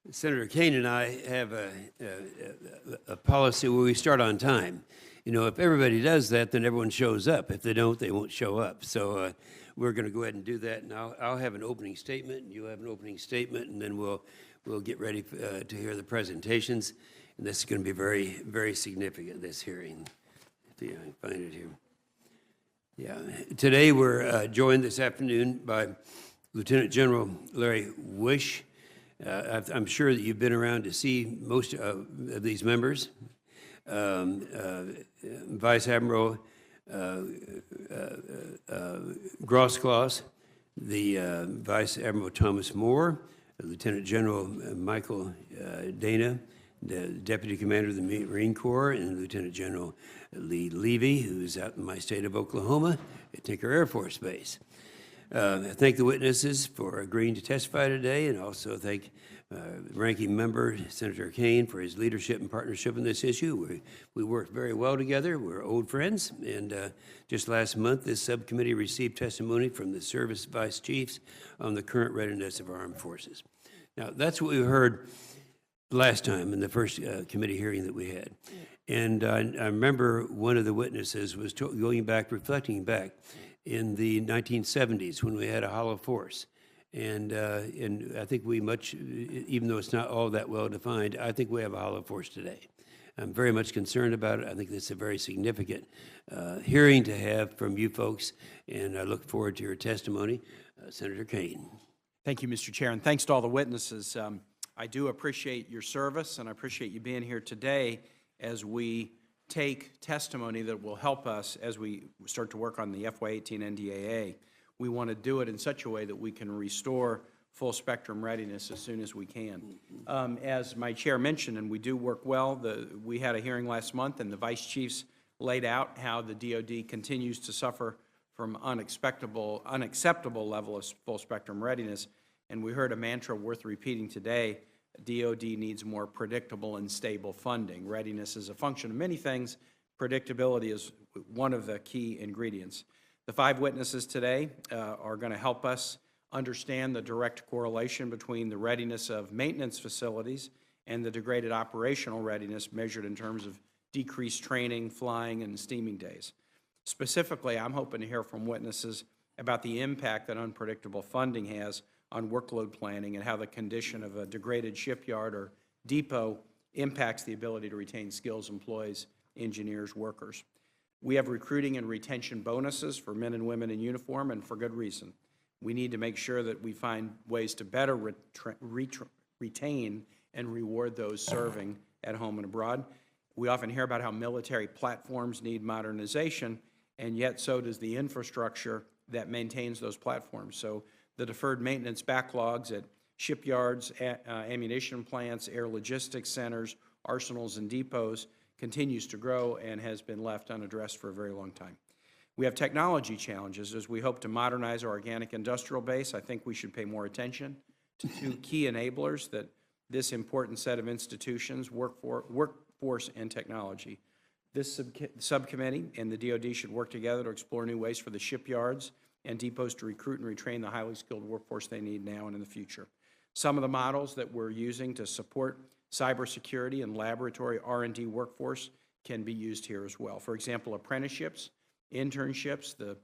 Senator Kane and I have a policy where we start on time. You know, if everybody does that, then everyone shows up. If they don't, they won't show up. So we're going to go ahead and do that. And I'll have an opening statement, and you have an opening statement, and then we'll get ready to hear the presentations. And this is going to be very, very significant, this hearing. See if I can find it here. Yeah. Today we're joined this afternoon by Lieutenant General Larry Wyche. I'm sure that you've been around to see most of these members. Vice Admiral Grosklags, the Vice Admiral Thomas Moore, Lieutenant General Michael Dana, the Deputy Commander of the Marine Corps, and Lieutenant General Lee Levy, who's out in my state of Oklahoma at Tinker Air Force Base. I thank the witnesses for agreeing to testify today, and also thank Ranking Member Senator Kane for his leadership and partnership in this issue. We worked very well together. We're old friends, and just last month, this subcommittee received testimony from the service vice chiefs on the current readiness of our armed forces. Now, that's what we heard last time in the first committee hearing that we had. And I remember one of the witnesses was reflecting back in the 1970s when we had a hollow force. And I think even though it's not all that well defined, I think we have a hollow force today. I'm very much concerned about it. I think this is a very significant hearing to have from you folks, and I look forward to your testimony. Senator Kane. Thank you, Mr. Chair, and thanks to all the witnesses. I do appreciate your service, and I appreciate you being here today as we take testimony that will help us as we start to work on the FY18 NDAA. We want to do it in such a way that we can restore full spectrum readiness as soon as we can. As my chair mentioned, and we do work well, we had a hearing last month and the vice chiefs laid out how the DoD continues to suffer from unacceptable level of full spectrum readiness. And we heard a mantra worth repeating today: DoD needs more predictable and stable funding. Readiness is a function of many things. Predictability is one of the key ingredients. The 5 witnesses today are going to help us understand the direct correlation between the readiness of maintenance facilities and the degraded operational readiness measured in terms of decreased training, flying, and steaming days. Specifically, I'm hoping to hear from witnesses about the impact that unpredictable funding has on workload planning and how the condition of a degraded shipyard or depot impacts the ability to retain skills, employees, engineers, workers. We have recruiting and retention bonuses for men and women in uniform, and for good reason. We need to make sure that we find ways to better retain and reward those serving at home and abroad. We often hear about how military platforms need modernization, and yet so does the infrastructure that maintains those platforms. So the deferred maintenance backlogs at shipyards, ammunition plants, air logistics centers, arsenals, and depots continues to grow and has been left unaddressed for a very long time. We have technology challenges as we hope to modernize our organic industrial base. I think we should pay more attention to 2 key enablers that this important set of institutions, workforce and technology. This subcommittee and the DoD should work together to explore new ways for the shipyards and depots to recruit and retrain the highly skilled workforce they need now and in the future. Some of the models that we're using to support cybersecurity and laboratory R&D workforce can be used here as well. For example, apprenticeships, internships, the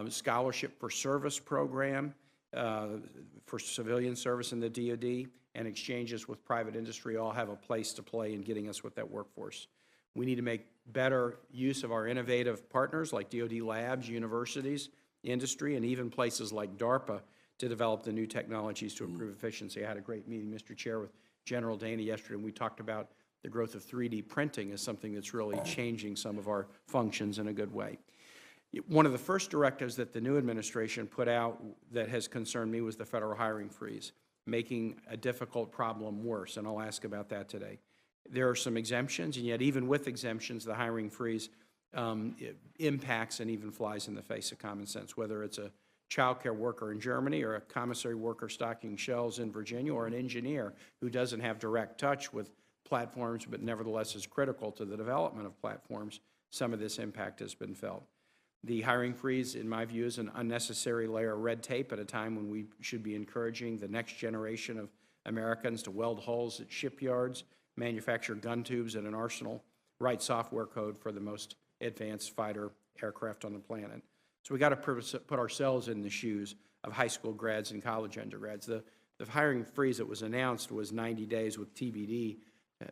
Scholarship for Service program for civilian service in the DoD, and exchanges with private industry all have a place to play in getting us with that workforce. We need to make better use of our innovative partners like DoD labs, universities, industry, and even places like DARPA to develop the new technologies to improve efficiency. I had a great meeting, Mr. Chair, with General Dana yesterday, and we talked about the growth of 3D printing as something that's really changing some of our functions in a good way. One of the first directives that the new administration put out that has concerned me was the federal hiring freeze, making a difficult problem worse, and I'll ask about that today. There are some exemptions, and yet even with exemptions, the hiring freeze impacts and even flies in the face of common sense, whether it's a child care worker in Germany or a commissary worker stocking shelves in Virginia or an engineer who doesn't have direct touch with platforms but nevertheless is critical to the development of platforms. Some of this impact has been felt. The hiring freeze, in my view, is an unnecessary layer of red tape at a time when we should be encouraging the next generation of Americans to weld holes at shipyards, manufacture gun tubes at an arsenal, write software code for the most advanced fighter aircraft on the planet. So we got to put ourselves in the shoes of high school grads and college undergrads. The hiring freeze that was announced was 90 days with TBD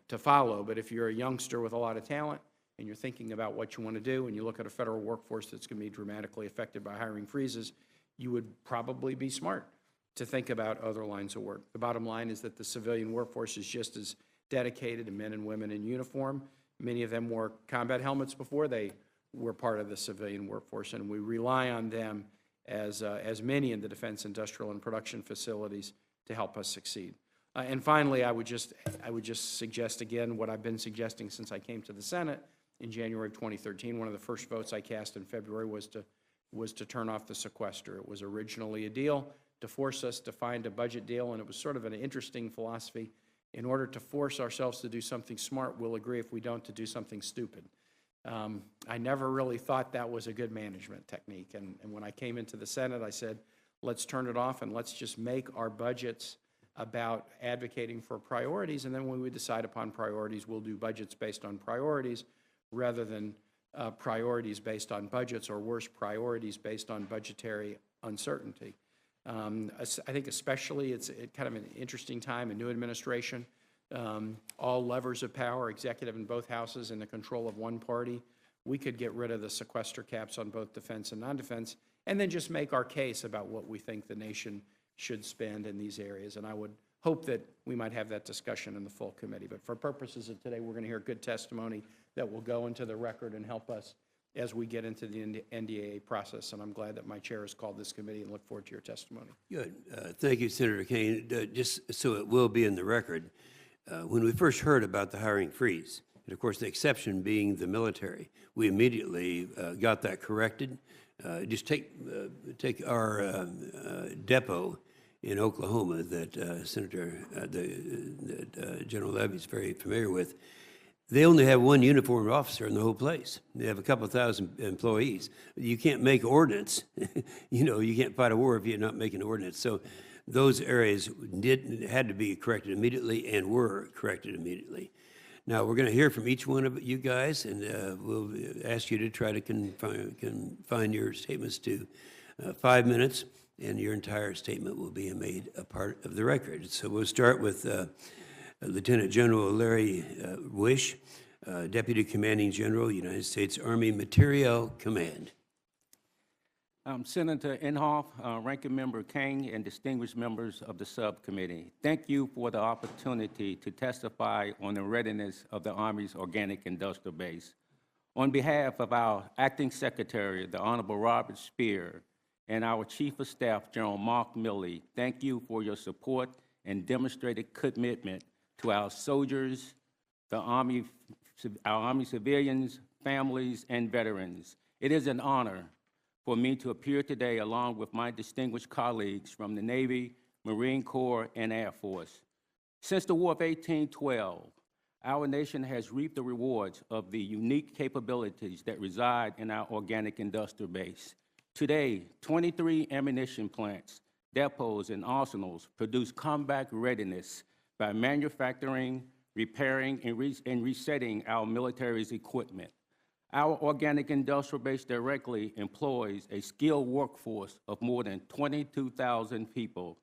to follow, but if you're a youngster with a lot of talent and you're thinking about what you want to do and you look at a federal workforce that's going to be dramatically affected by hiring freezes, you would probably be smart to think about other lines of work. The bottom line is that the civilian workforce is just as dedicated to men and women in uniform. Many of them wore combat helmets before they were part of the civilian workforce, and we rely on them as many in the defense, industrial, and production facilities to help us succeed. And finally, I would just suggest again what I've been suggesting since I came to the Senate in January of 2013. One of the first votes I cast in February was to turn off the sequester. It was originally a deal to force us to find a budget deal, and it was sort of an interesting philosophy. In order to force ourselves to do something smart, we'll agree if we don't to do something stupid. I never really thought that was a good management technique, and when I came into the Senate, I said, let's turn it off and let's just make our budgets about advocating for priorities, and then when we decide upon priorities, we'll do budgets based on priorities rather than priorities based on budgets, or worse, priorities based on budgetary uncertainty. I think especially it's kind of an interesting time, a new administration, all levers of power, executive in both houses, in the control of one party. We could get rid of the sequester caps on both defense and non-defense, and then just make our case about what we think the nation should spend in these areas. And I would hope that we might have that discussion in the full committee. But for purposes of today, we're going to hear good testimony that will go into the record and help us as we get into the NDAA process. And I'm glad that my chair has called this committee and look forward to your testimony. Good. Thank you, Senator Kane. Just so it will be in the record, when we first heard about the hiring freeze, and of course the exception being the military, we immediately got that corrected. Just take our depot in Oklahoma that General Levy is very familiar with. They only have one uniformed officer in the whole place. They have a couple thousand employees. You can't make ordnance. You can't fight a war if you're not making ordnance. So those areas had to be corrected immediately and were corrected immediately. Now, we're going to hear from each one of you guys, and we'll ask you to try to confine your statements to 5 minutes, and your entire statement will be made a part of the record. So we'll start with Lieutenant General Larry Wyche, Deputy Commanding General, United States Army Materiel Command. Senator Inhofe, Ranking Member King, and distinguished members of the subcommittee, thank you for the opportunity to testify on the readiness of the Army's organic industrial base. On behalf of our Acting Secretary, the Honorable Robert Spear, and our Chief of Staff, General Mark Milley, thank you for your support and demonstrated commitment to our soldiers, our Army civilians, families, and veterans. It is an honor for me to appear today along with my distinguished colleagues from the Navy, Marine Corps, and Air Force. Since the War of 1812, our nation has reaped the rewards of the unique capabilities that reside in our organic industrial base. Today, 23 ammunition plants, depots, and arsenals produce combat readiness by manufacturing, repairing, and resetting our military's equipment. Our organic industrial base directly employs a skilled workforce of more than 22,000 people.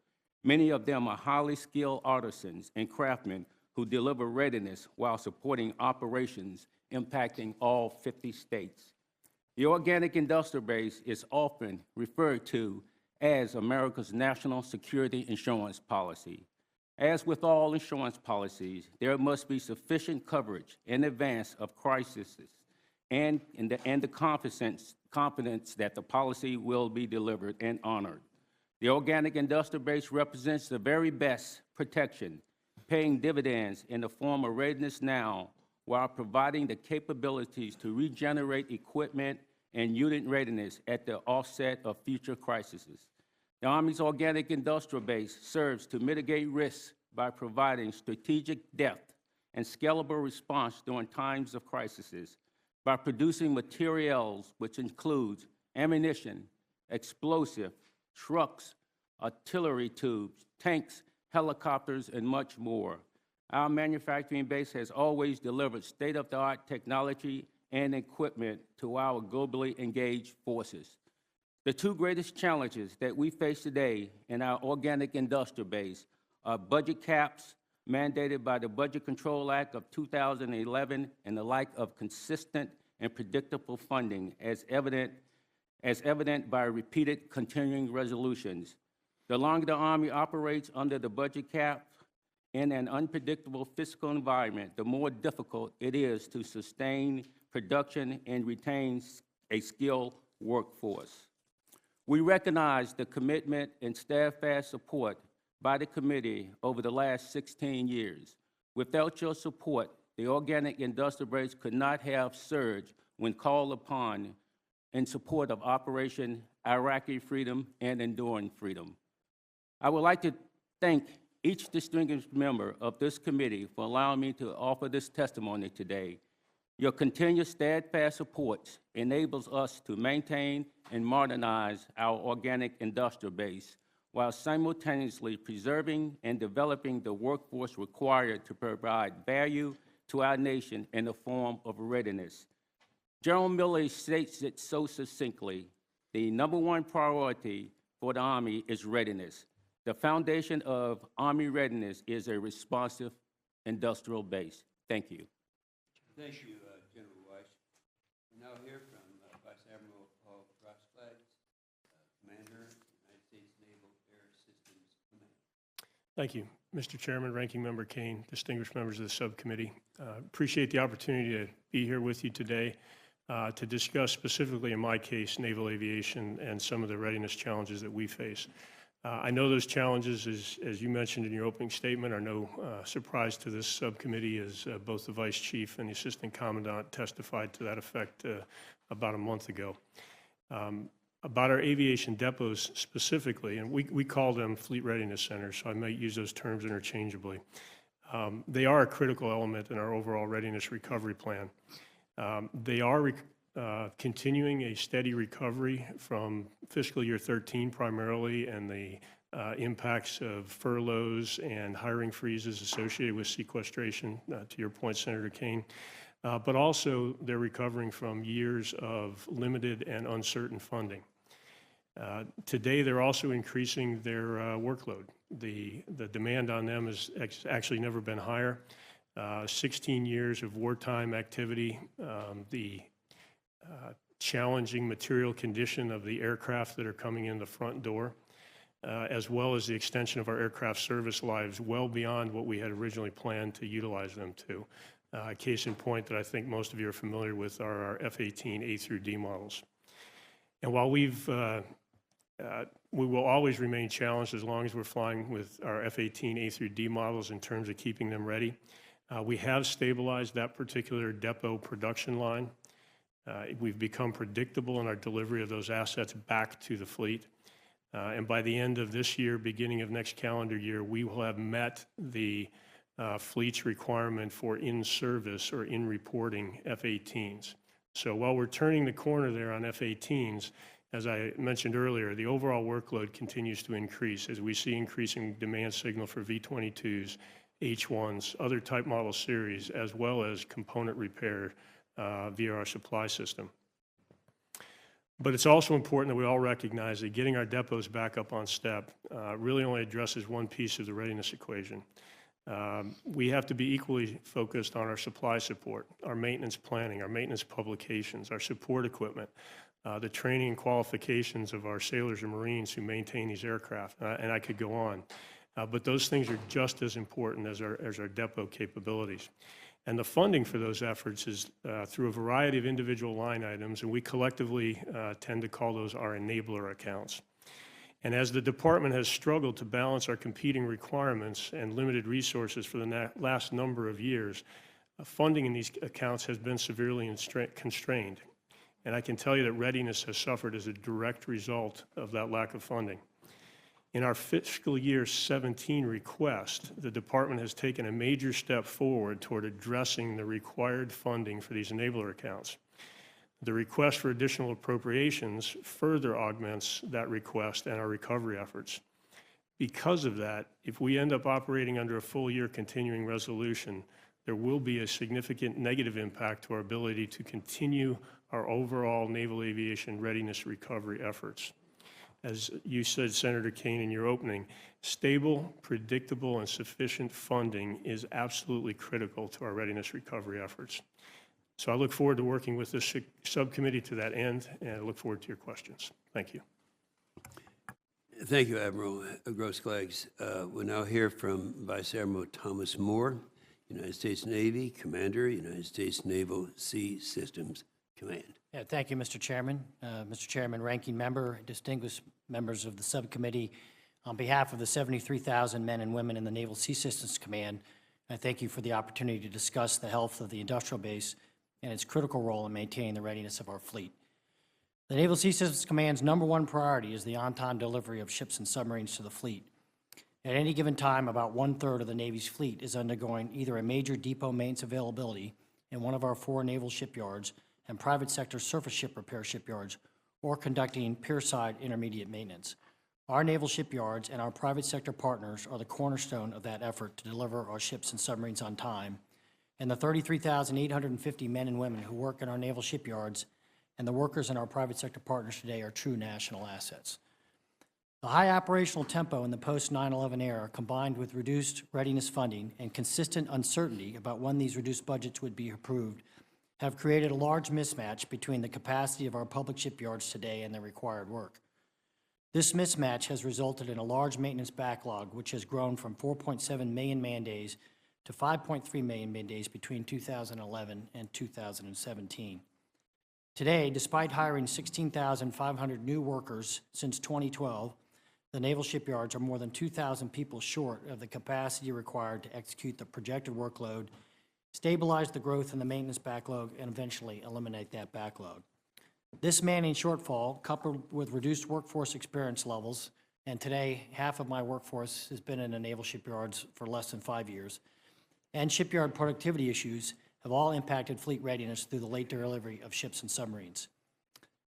Many of them are highly skilled artisans and craftsmen who deliver readiness while supporting operations impacting all 50 states. The organic industrial base is often referred to as America's national security insurance policy. As with all insurance policies, there must be sufficient coverage in advance of crises and the confidence that the policy will be delivered and honored. The organic industrial base represents the very best protection, paying dividends in the form of readiness now while providing the capabilities to regenerate equipment and unit readiness at the offset of future crises. The Army's organic industrial base serves to mitigate risks by providing strategic depth and scalable response during times of crises, by producing materials which includes ammunition, explosive, trucks, artillery tubes, tanks, helicopters, and much more. Our manufacturing base has always delivered state-of-the-art technology and equipment to our globally engaged forces. The two greatest challenges that we face today in our organic industrial base are budget caps mandated by the Budget Control Act of 2011 and the lack of consistent and predictable funding as evident by repeated continuing resolutions. The longer the Army operates under the budget cap in an unpredictable fiscal environment, the more difficult it is to sustain production and retain a skilled workforce. We recognize the commitment and steadfast support by the committee over the last 16 years. Without your support, the organic industrial base could not have surged when called upon in support of Operation Iraqi Freedom and Enduring Freedom. I would like to thank each distinguished member of this committee for allowing me to offer this testimony today. Your continued steadfast support enables us to maintain and modernize our organic industrial base while simultaneously preserving and developing the workforce required to provide value to our nation in the form of readiness. General Milley states it so succinctly: the #1 priority for the Army is readiness. The foundation of Army readiness is a responsive industrial base. Thank you. Thank you, General Wyche. We now hear from Vice Admiral Grosklags, Commander, United States Naval Air Systems Command. Thank you, Mr. Chairman, Ranking Member Kane, distinguished members of the subcommittee. Appreciate the opportunity to be here with you today to discuss specifically, in my case, naval aviation and some of the readiness challenges that we face. I know those challenges, as you mentioned in your opening statement, are no surprise to this subcommittee, as both the Vice Chief and the Assistant Commandant testified to that effect about a month ago. About our aviation depots specifically, and we call them Fleet Readiness Centers, so I might use those terms interchangeably. They are a critical element in our overall readiness recovery plan. They are continuing a steady recovery from fiscal year 13 primarily, and the impacts of furloughs and hiring freezes associated with sequestration, to your point, Senator Kane. But also they're recovering from years of limited and uncertain funding. Today they're also increasing their workload. The demand on them has actually never been higher. 16 years of wartime activity, the challenging material condition of the aircraft that are coming in the front door, as well as the extension of our aircraft service lives well beyond what we had originally planned to utilize them to. Case in point that I think most of you are familiar with are our F-18 A through D models. And while we will always remain challenged as long as we're flying with our F-18 A through D models in terms of keeping them ready, we have stabilized that particular depot production line. We've become predictable in our delivery of those assets back to the fleet. And by the end of this year, beginning of next calendar year, we will have met the fleet's requirement for in-service or in-reporting F-18s. So while we're turning the corner there on F-18s, as I mentioned earlier, the overall workload continues to increase as we see increasing demand signal for V-22s, H-1s, other type model series, as well as component repair via our supply system. But it's also important that we all recognize that getting our depots back up on step really only addresses one piece of the readiness equation. We have to be equally focused on our supply support, our maintenance planning, our maintenance publications, our support equipment, the training and qualifications of our sailors and Marines who maintain these aircraft, and I could go on. But those things are just as important as our depot capabilities. And the funding for those efforts is through a variety of individual line items, and we collectively tend to call those our enabler accounts. And as the department has struggled to balance our competing requirements and limited resources for the last number of years, funding in these accounts has been severely constrained. And I can tell you that readiness has suffered as a direct result of that lack of funding. In our fiscal year 17 request, the department has taken a major step forward toward addressing the required funding for these enabler accounts. The request for additional appropriations further augments that request and our recovery efforts. Because of that, if we end up operating under a full-year continuing resolution, there will be a significant negative impact to our ability to continue our overall naval aviation readiness recovery efforts. As you said, Senator Kane, in your opening, stable, predictable, and sufficient funding is absolutely critical to our readiness recovery efforts. So I look forward to working with this subcommittee to that end, and I look forward to your questions. Thank you. Thank you, Admiral Grosklags. We'll now hear from Vice Admiral Thomas Moore, United States Navy Commander, United States Naval Sea Systems Command. Yeah, thank you, Mr. Chairman. Mr. Chairman, Ranking Member, distinguished members of the subcommittee, on behalf of the 73,000 men and women in the Naval Sea Systems Command, I thank you for the opportunity to discuss the health of the industrial base and its critical role in maintaining the readiness of our fleet. The Naval Sea Systems Command's #1 priority is the on-time delivery of ships and submarines to the fleet. At any given time, about 1/3 of the Navy's fleet is undergoing either a major depot maintenance availability in one of our 4 naval shipyards and private sector surface ship repair shipyards, or conducting pierside intermediate maintenance. Our naval shipyards and our private sector partners are the cornerstone of that effort to deliver our ships and submarines on time, and the 33,850 men and women who work in our naval shipyards and the workers in our private sector partners today are true national assets. The high operational tempo in the post-9/11 era, combined with reduced readiness funding and consistent uncertainty about when these reduced budgets would be approved, have created a large mismatch between the capacity of our public shipyards today and their required work. This mismatch has resulted in a large maintenance backlog, which has grown from 4.7 million man-days to 5.3 million man-days between 2011 and 2017. Today, despite hiring 16,500 new workers since 2012, the naval shipyards are more than 2,000 people short of the capacity required to execute the projected workload, stabilize the growth in the maintenance backlog, and eventually eliminate that backlog. This manning shortfall, coupled with reduced workforce experience levels, and today half of my workforce has been in the naval shipyards for less than 5 years, and shipyard productivity issues have all impacted fleet readiness through the late delivery of ships and submarines.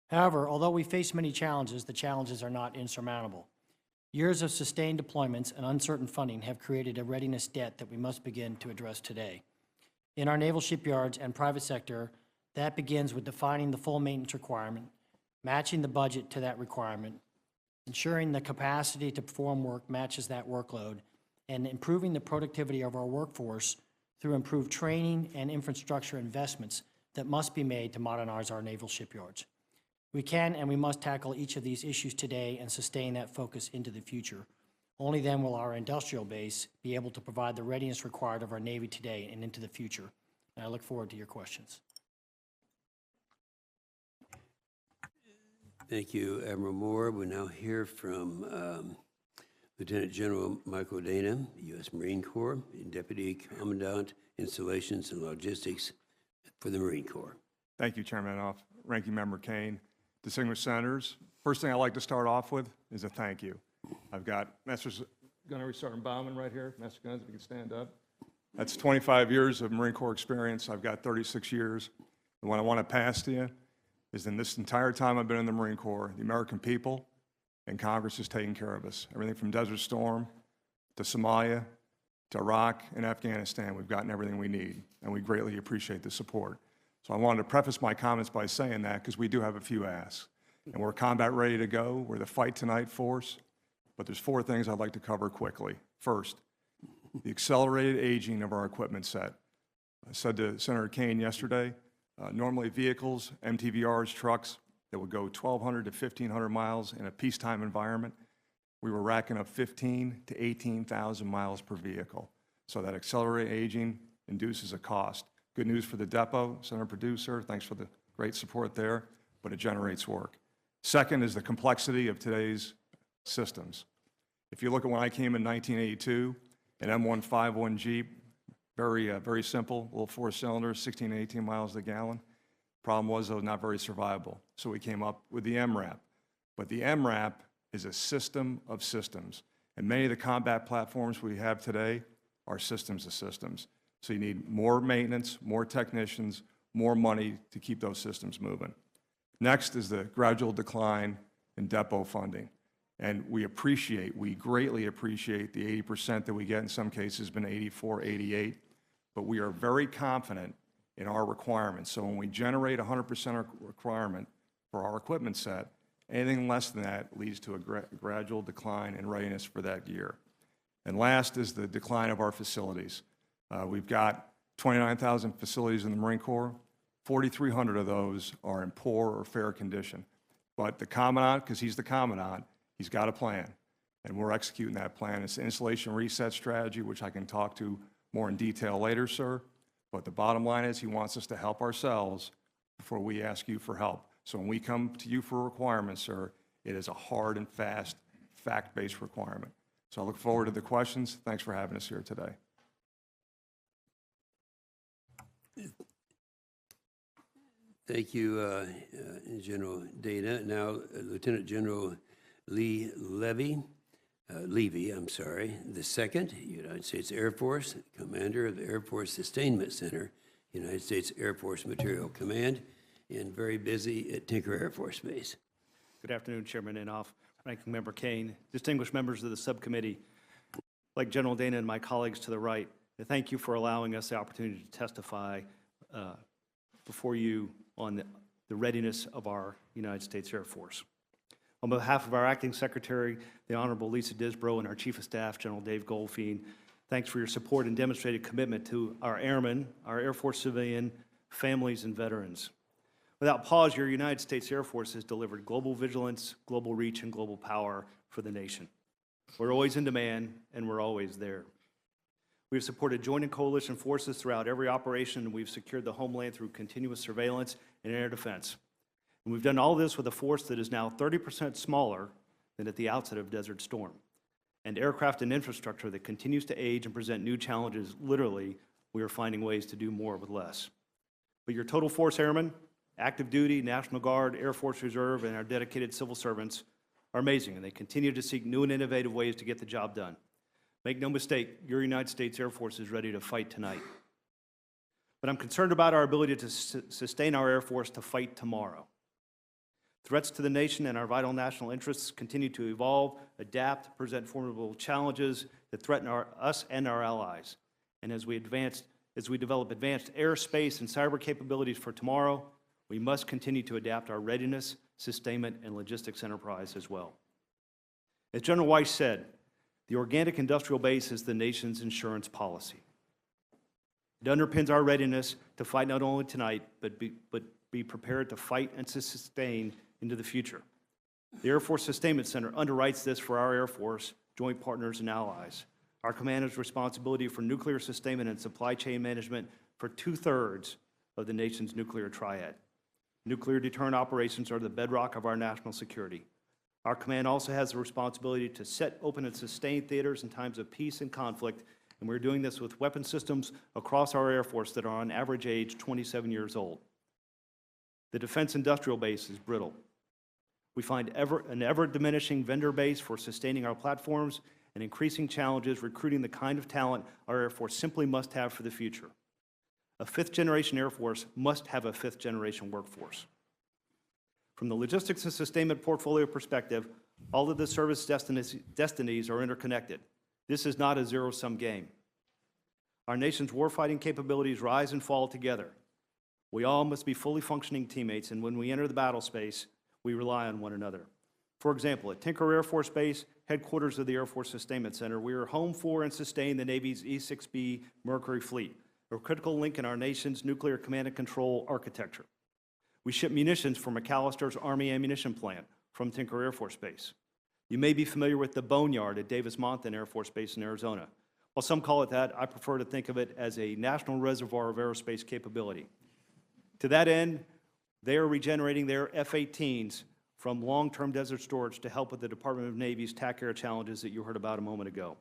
However, although we face many challenges, the challenges are not insurmountable. Years of sustained deployments and uncertain funding have created a readiness debt that we must begin to address today. In our naval shipyards and private sector, that begins with defining the full maintenance requirement, matching the budget to that requirement, ensuring the capacity to perform work matches that workload, and improving the productivity of our workforce through improved training and infrastructure investments that must be made to modernize our naval shipyards. We can and we must tackle each of these issues today and sustain that focus into the future. Only then will our industrial base be able to provide the readiness required of our Navy today and into the future. And I look forward to your questions. Thank you, Admiral Moore. We'll now hear from Lieutenant General Michael Dana, U.S. Marine Corps, Deputy Commandant, Installations and Logistics for the Marine Corps. Thank you, Chairman Off, Ranking Member Kane, distinguished senators. First thing I'd like to start off with is a thank you. I've got Master Gunnery Sergeant Bauman right here. Master Guns, if you could stand up. That's 25 years of Marine Corps experience. I've got 36 years. And what I want to pass to you is in this entire time I've been in the Marine Corps, the American people and Congress has taken care of us. Everything from Desert Storm to Somalia to Iraq and Afghanistan, we've gotten everything we need, and we greatly appreciate the support. So I wanted to preface my comments by saying that because we do have a few asks. And we're combat ready to go. We're the fight tonight force. But there's 4 things I'd like to cover quickly. First, the accelerated aging of our equipment set. I said to Senator Kane yesterday, normally vehicles, MTVRs, trucks that would go 1,200 to 1,500 miles in a peacetime environment, we were racking up 15,000 to 18,000 miles per vehicle. So that accelerated aging induces a cost. Good news for the depot, Senator Producer, thanks for the great support there, but it generates work. Second is the complexity of today's systems. If you look at when I came in 1982, an M151 Jeep, very simple, little 4-cylinder, 16 to 18 miles a gallon. Problem was, though, not very survivable. So we came up with the MRAP. But the MRAP is a system of systems. And many of the combat platforms we have today are systems of systems. So you need more maintenance, more technicians, more money to keep those systems moving. Next is the gradual decline in depot funding. And we greatly appreciate the 80% that we get, in some cases been 84, 88, but we are very confident in our requirements. So when we generate 100% requirement for our equipment set, anything less than that leads to a gradual decline in readiness for that year. And last is the decline of our facilities. We've got 29,000 facilities in the Marine Corps. 4,300 of those are in poor or fair condition. But the commandant, because he's the commandant, he's got a plan, and we're executing that plan. It's an installation reset strategy, which I can talk to more in detail later, sir. But the bottom line is he wants us to help ourselves before we ask you for help. So when we come to you for requirements, sir, it is a hard and fast, fact-based requirement. So I look forward to the questions. Thanks for having us here today. Thank you, General Dana. Now, Lieutenant General Levy, the second, United States Air Force, Commander of the Air Force Sustainment Center, United States Air Force Materiel Command, and very busy at Tinker Air Force Base. Good afternoon, Chairman Inhofe, Ranking Member Kane, distinguished members of the subcommittee, like General Dana and my colleagues to the right. Thank you for allowing us the opportunity to testify before you on the readiness of our United States Air Force. On behalf of our Acting Secretary, the Honorable Lisa Disbrow, and our Chief of Staff, General Dave Goldfein, thanks for your support and demonstrated commitment to our airmen, our Air Force civilian families, and veterans. Without pause, your United States Air Force has delivered global vigilance, global reach, and global power for the nation. We're always in demand, and we're always there. We've supported joint and coalition forces throughout every operation, and we've secured the homeland through continuous surveillance and air defense. And we've done all this with a force that is now 30% smaller than at the outset of Desert Storm, and aircraft and infrastructure that continues to age and present new challenges. Literally, we are finding ways to do more with less. But your total force airmen, active duty, National Guard, Air Force Reserve, and our dedicated civil servants are amazing, and they continue to seek new and innovative ways to get the job done. Make no mistake, your United States Air Force is ready to fight tonight. But I'm concerned about our ability to sustain our Air Force to fight tomorrow. Threats to the nation and our vital national interests continue to evolve, adapt, present formidable challenges that threaten us and our allies. And as we develop advanced airspace and cyber capabilities for tomorrow, we must continue to adapt our readiness, sustainment, and logistics enterprise as well. As General Wyche said, the organic industrial base is the nation's insurance policy. It underpins our readiness to fight not only tonight, but be prepared to fight and to sustain into the future. The Air Force Sustainment Center underwrites this for our Air Force, joint partners, and allies. Our command has responsibility for nuclear sustainment and supply chain management for 2/3 of the nation's nuclear triad. Nuclear deterrent operations are the bedrock of our national security. Our command also has the responsibility to set, open, and sustain theaters in times of peace and conflict, and we're doing this with weapon systems across our Air Force that are on average age 27 years old. The defense industrial base is brittle. We find an ever-diminishing vendor base for sustaining our platforms and increasing challenges recruiting the kind of talent our Air Force simply must have for the future. A fifth-generation Air Force must have a fifth-generation workforce. From the logistics and sustainment portfolio perspective, all of the service destinies are interconnected. This is not a zero-sum game. Our nation's warfighting capabilities rise and fall together. We all must be fully functioning teammates, and when we enter the battle space, we rely on one another. For example, at Tinker Air Force Base, headquarters of the Air Force Sustainment Center, we are home for and sustain the Navy's E-6B Mercury fleet, a critical link in our nation's nuclear command and control architecture. We ship munitions for McAllister's Army Ammunition Plant from Tinker Air Force Base. You may be familiar with the Boneyard at Davis-Monthan Air Force Base in Arizona. While some call it that, I prefer to think of it as a national reservoir of aerospace capability. To that end, they are regenerating their F-18s from long-term desert storage to help with the Department of Navy's TAC Air challenges that you heard about a moment ago.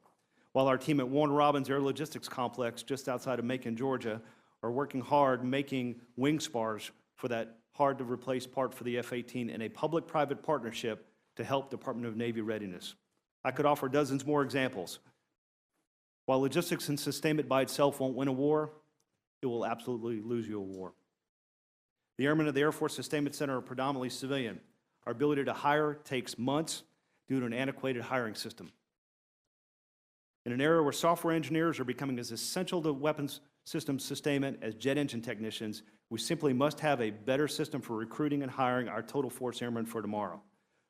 While our team at Warner Robins Air Logistics Complex just outside of Macon, Georgia, are working hard making wing spars for that hard-to-replace part for the F-18 in a public-private partnership to help Department of Navy readiness. I could offer dozens more examples. While logistics and sustainment by itself won't win a war, it will absolutely lose you a war. The airmen of the Air Force Sustainment Center are predominantly civilian. Our ability to hire takes months due to an antiquated hiring system. In an era where software engineers are becoming as essential to weapons systems sustainment as jet engine technicians, we simply must have a better system for recruiting and hiring our total force airmen for tomorrow.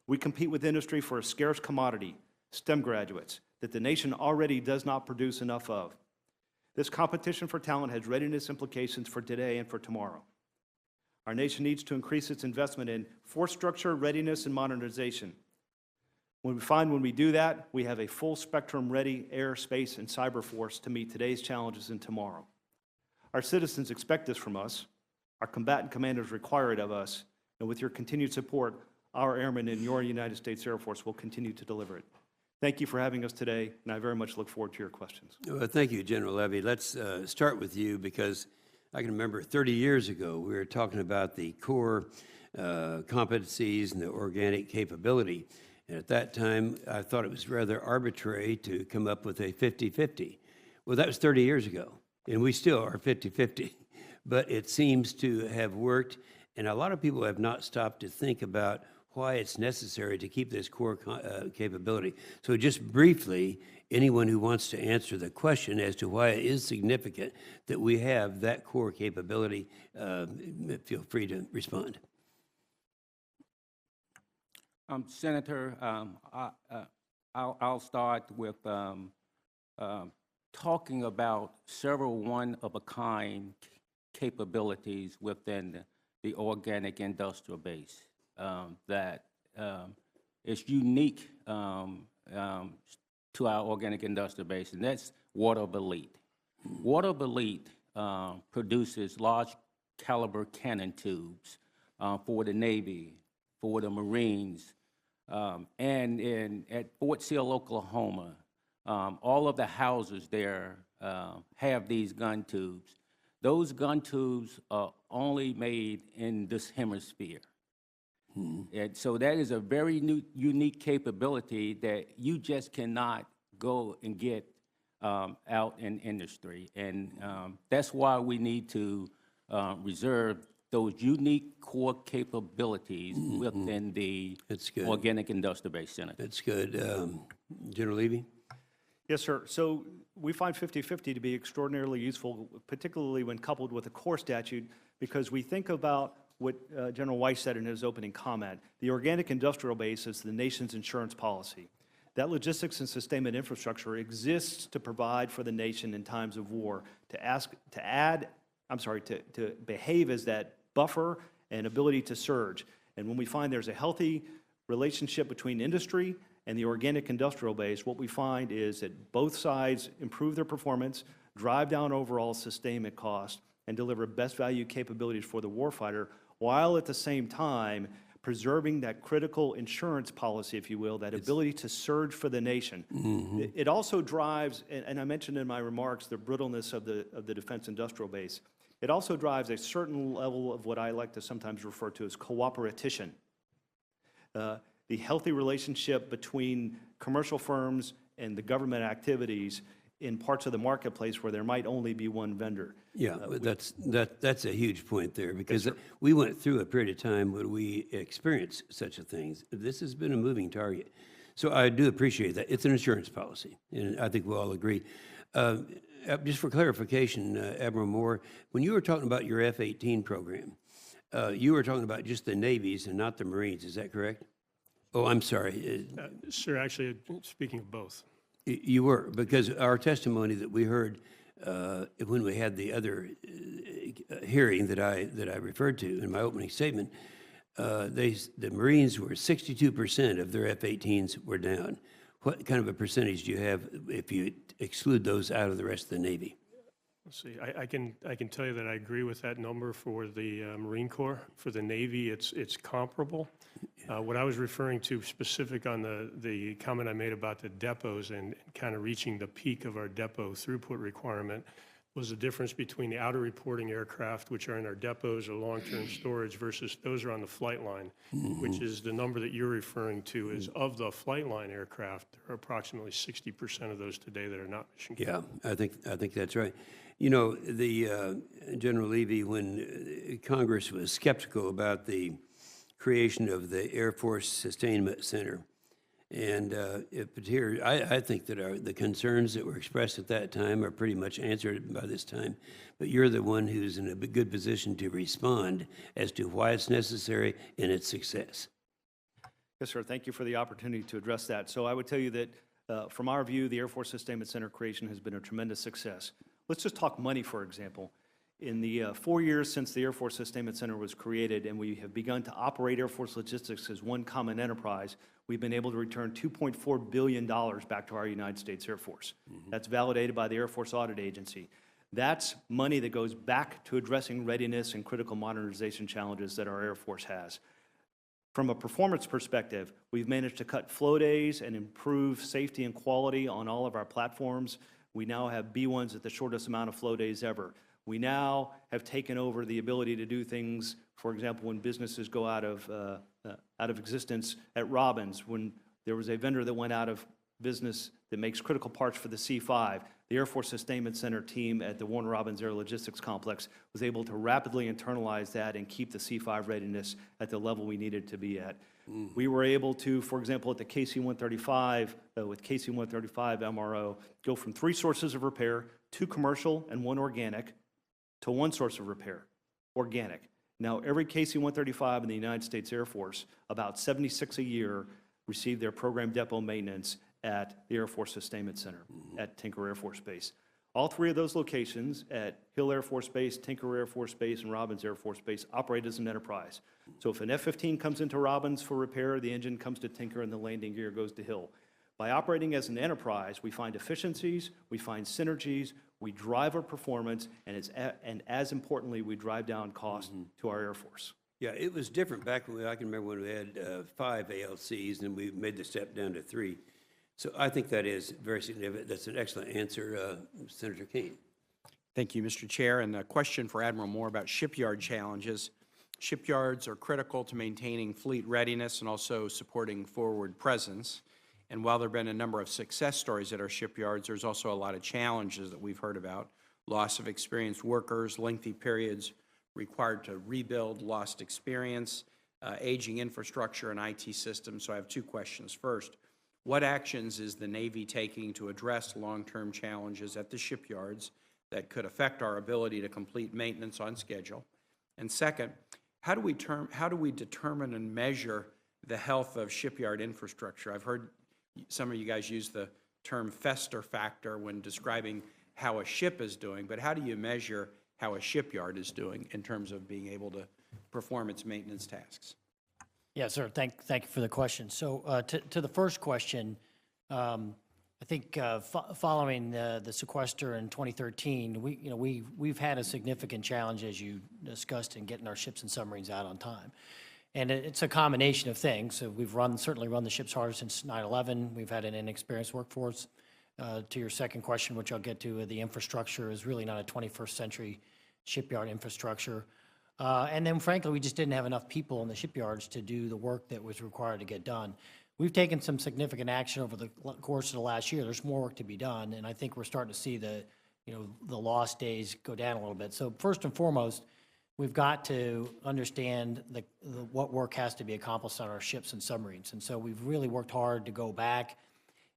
We compete with industry for a scarce commodity, STEM graduates, that the nation already does not produce enough of. This competition for talent has readiness implications for today and for tomorrow. Our nation needs to increase its investment in force structure, readiness, and modernization. When we do that, we have a full spectrum ready air, space, and cyber force to meet today's challenges and tomorrow. Our citizens expect this from us. Our combatant commanders require it of us. And with your continued support, our airmen in your United States Air Force will continue to deliver it. Thank you for having us today, and I very much look forward to your questions. Well, thank you, General Levy. Let's start with you, because I can remember 30 years ago, we were talking about the core competencies and the organic capability. And at that time, I thought it was rather arbitrary to come up with a 50-50. Well, that was 30 years ago, and we still are 50-50. But it seems to have worked, and a lot of people have not stopped to think about why it's necessary to keep this core capability. So just briefly, anyone who wants to answer the question as to why it is significant that we have that core capability, feel free to respond. Senator, I'll start with talking about several one-of-a-kind capabilities within the organic industrial base that is unique to our organic industrial base, and that's Water of Elite. Water of Elite produces large caliber cannon tubes for the Navy, for the Marines, and at Fort Sill, Oklahoma, all of the houses there have these gun tubes. Those gun tubes are only made in this hemisphere. And so that is a very unique capability that you just cannot go and get out in industry. And that's why we need to reserve those unique core capabilities within the organic industrial base, Senator. That's good. General Levy? Yes, sir. So we find 50-50 to be extraordinarily useful, particularly when coupled with a core statute, because we think about what General Wyche said in his opening comment. The organic industrial base is the nation's insurance policy. That logistics and sustainment infrastructure exists to provide for the nation in times of war, to behave as that buffer and ability to surge. And when we find there's a healthy relationship between industry and the organic industrial base, what we find is that both sides improve their performance, drive down overall sustainment cost, and deliver best value capabilities for the warfighter, while at the same time preserving that critical insurance policy, if you will, that ability to surge for the nation. It also drives, and I mentioned in my remarks, the brittleness of the defense industrial base. It also drives a certain level of what I like to sometimes refer to as cooperation. The healthy relationship between commercial firms and the government activities in parts of the marketplace where there might only be one vendor. Yeah, that's a huge point there, because we went through a period of time when we experienced such a thing. This has been a moving target. So I do appreciate that. It's an insurance policy, and I think we'll all agree. Just for clarification, Admiral Moore, when you were talking about your F-18 program, you were talking about just the Navies and not the Marines, is that correct? Oh, I'm sorry. Sir, actually, speaking of both. You were, because our testimony that we heard when we had the other hearing that I referred to in my opening statement, the Marines were 62% of their F-18s were down. What kind of a percentage do you have if you exclude those out of the rest of the Navy? Let's see. I can tell you that I agree with that number for the Marine Corps. For the Navy, it's comparable. What I was referring to specific on the comment I made about the depots and kind of reaching the peak of our depot throughput requirement, was the difference between the outer reporting aircraft, which are in our depots or long-term storage, versus those are on the flight line, which is the number that you're referring to is of the flight line aircraft, there are approximately 60% of those today that are not mission critical. Yeah, I think that's right. You know, the General Levy, when Congress was skeptical about the creation of the Air Force Sustainment Center, and here, I think that the concerns that were expressed at that time are pretty much answered by this time. But you're the one who's in a good position to respond as to why it's necessary and its success. Yes, sir. Thank you for the opportunity to address that. So I would tell you that from our view, the Air Force Sustainment Center creation has been a tremendous success. Let's just talk money, for example. In the 4 years since the Air Force Sustainment Center was created and we have begun to operate Air Force logistics as one common enterprise, we've been able to return $2.4 billion back to our United States Air Force. That's validated by the Air Force Audit Agency. That's money that goes back to addressing readiness and critical modernization challenges that our Air Force has. From a performance perspective, we've managed to cut flow days and improve safety and quality on all of our platforms. We now have B-1s at the shortest amount of flow days ever. We now have taken over the ability to do things, for example, when businesses go out of existence at Robins, when there was a vendor that went out of business that makes critical parts for the C-5, the Air Force Sustainment Center team at the Warner Robins Air Logistics Complex was able to rapidly internalize that and keep the C-5 readiness at the level we needed to be at. We were able to, for example, at the KC-135, with KC-135 MRO, go from 3 sources of repair, 2 commercial and 1 organic, to 1 source of repair, organic. Now, every KC-135 in the United States Air Force, about 76 a year, receive their program depot maintenance at the Air Force Sustainment Center at Tinker Air Force Base. All 3 of those locations at Hill Air Force Base, Tinker Air Force Base, and Robins Air Force Base operate as an enterprise. So if an F-15 comes into Robins for repair, the engine comes to Tinker and the landing gear goes to Hill. By operating as an enterprise, we find efficiencies, we find synergies, we drive our performance, and as importantly, we drive down cost to our Air Force. Yeah, it was different back when I can remember when we had 5 ALCs and we made the step down to 3. So I think that is very significant. That's an excellent answer, Senator Kane. Thank you, Mr. Chair. And a question for Admiral Moore about shipyard challenges. Shipyards are critical to maintaining fleet readiness and also supporting forward presence. And while there have been a number of success stories at our shipyards, there's also a lot of challenges that we've heard about. Loss of experienced workers, lengthy periods required to rebuild lost experience, aging infrastructure and IT systems. So I have 2 questions. First, what actions is the Navy taking to address long-term challenges at the shipyards that could affect our ability to complete maintenance on schedule? And second, how do we determine and measure the health of shipyard infrastructure? I've heard some of you guys use the term Fester factor when describing how a ship is doing, but how do you measure how a shipyard is doing in terms of being able to perform its maintenance tasks? Yeah, sir. Thank you for the question. So to the first question, I think following the sequester in 2013, we've had a significant challenge, as you discussed, in getting our ships and submarines out on time. And it's a combination of things. So we've certainly run the ships harder since 9/11. We've had an inexperienced workforce. To your second question, which I'll get to, the infrastructure is really not a 21st century shipyard infrastructure. And then, frankly, we just didn't have enough people in the shipyards to do the work that was required to get done. We've taken some significant action over the course of the last year. There's more work to be done, and I think we're starting to see the lost days go down a little bit. So first and foremost, we've got to understand what work has to be accomplished on our ships and submarines. And so we've really worked hard to go back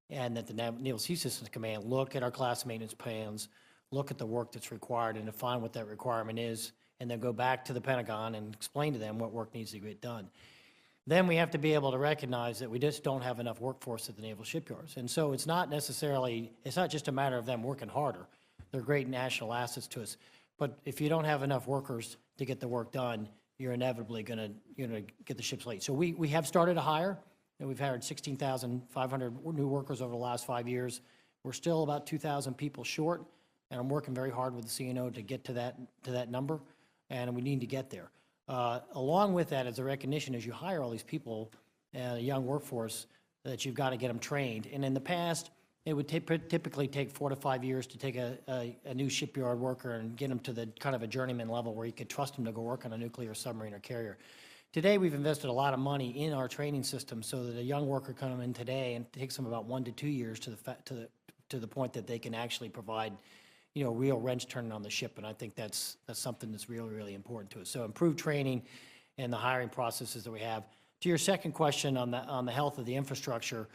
and at the Naval Sea Systems Command, look at our class maintenance plans, look at the work that's required and define what that requirement is, and then go back to the Pentagon and explain to them what work needs to get done. Then we have to be able to recognize that we just don't have enough workforce at the naval shipyards. And so it's not just a matter of them working harder. They're great national assets to us. But if you don't have enough workers to get the work done, you're inevitably going to get the ships late. So we have started to hire, and we've hired 16,500 new workers over the last 5 years. We're still about 2,000 people short, and I'm working very hard with the CNO to get to that number, and we need to get there. Along with that is a recognition as you hire all these people, a young workforce, that you've got to get them trained. And in the past, it would typically take 4 to 5 years to take a new shipyard worker and get them to the kind of a journeyman level where you could trust them to go work on a nuclear submarine or carrier. Today, we've invested a lot of money in our training system so that a young worker coming in today, and it takes them about 1 to 2 years to the point that they can actually provide, you know, real wrench turning on the ship. And I think that's something that's really, really important to us. So improved training and the hiring processes that we have. To your second question on the health of the infrastructure,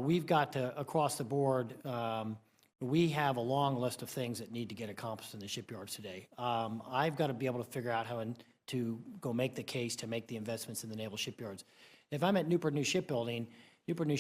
we've got to, across the board, we have a long list of things that need to get accomplished in the shipyards today. I've got to be able to figure out how to go make the case to make the investments in the naval shipyards. If I'm at Newport News Shipbuilding, I can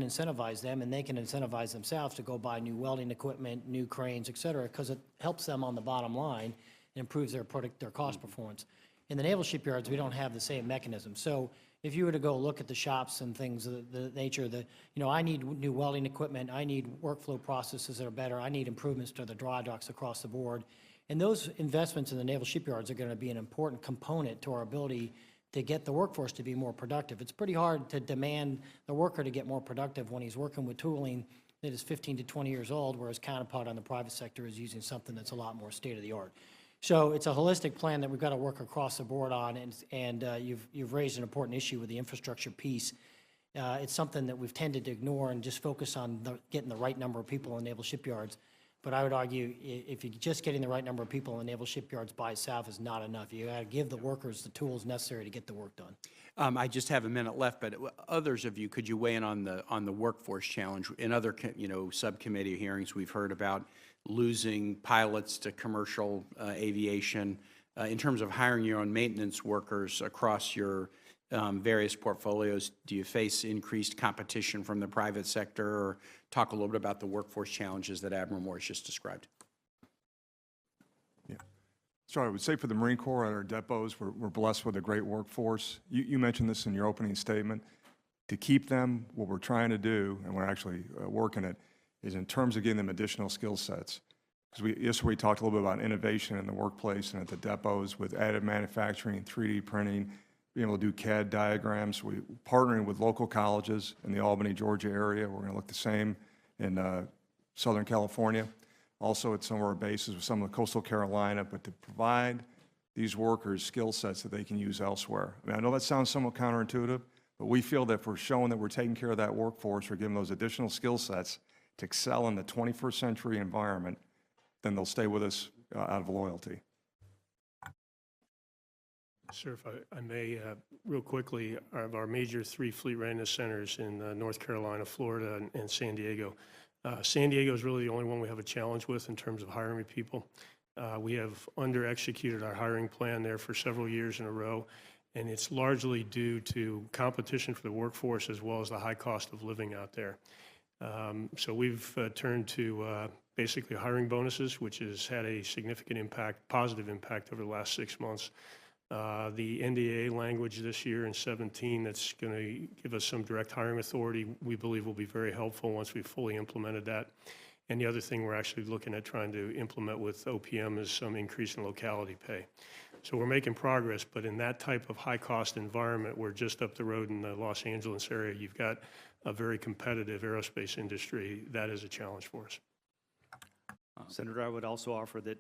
incentivize them, and they can incentivize themselves to go buy new welding equipment, new cranes, et cetera, because it helps them on the bottom line and improves their cost performance. In the naval shipyards, we don't have the same mechanism. So if you were to go look at the shops and things of the nature that, you know, I need new welding equipment, I need workflow processes that are better, I need improvements to the dry docks across the board. And those investments in the naval shipyards are going to be an important component to our ability to get the workforce to be more productive. It's pretty hard to demand the worker to get more productive when he's working with tooling that is 15 to 20 years old, whereas counterpart on the private sector is using something that's a lot more state-of-the-art. So it's a holistic plan that we've got to work across the board on, and you've raised an important issue with the infrastructure piece. It's something that we've tended to ignore and just focus on getting the right number of people in naval shipyards. But I would argue if you're just getting the right number of people in naval shipyards by itself is not enough. You got to give the workers the tools necessary to get the work done. I just have a minute left, but others of you, could you weigh in on the workforce challenge? In other, subcommittee hearings, we've heard about losing pilots to commercial aviation. In terms of hiring your own maintenance workers across your various portfolios, do you face increased competition from the private sector? Or talk a little bit about the workforce challenges that Admiral Morris just described. Yeah. So I would say for the Marine Corps at our depots, we're blessed with a great workforce. You mentioned this in your opening statement. To keep them, what we're trying to do, and we're actually working it, is in terms of getting them additional skill sets. Because yesterday we talked a little bit about innovation in the workplace and at the depots with additive manufacturing, 3D printing, being able to do CAD diagrams. We're partnering with local colleges in the Albany, Georgia area. We're going to look the same in Southern California. Also at some of our bases with some of the coastal Carolina, but to provide these workers skill sets that they can use elsewhere. I mean, I know that sounds somewhat counterintuitive, but we feel that if we're showing that we're taking care of that workforce, we're giving those additional skill sets to excel in the 21st century environment, then they'll stay with us out of loyalty. Sir, if I may, real quickly, our major 3 fleet readiness centers in North Carolina, Florida, and San Diego. San Diego is really the only one we have a challenge with in terms of hiring people. We have under-executed our hiring plan there for several years in a row, and it's largely due to competition for the workforce as well as the high cost of living out there. So we've turned to basically hiring bonuses, which has had a significant impact, positive impact over the last 6 months. The NDAA language this year in 17 that's going to give us some direct hiring authority, we believe will be very helpful once we've fully implemented that. And the other thing we're actually looking at trying to implement with OPM is some increase in locality pay. So we're making progress, but in that type of high-cost environment, we're just up the road in the Los Angeles area. You've got a very competitive aerospace industry. That is a challenge for us. Senator, I would also offer that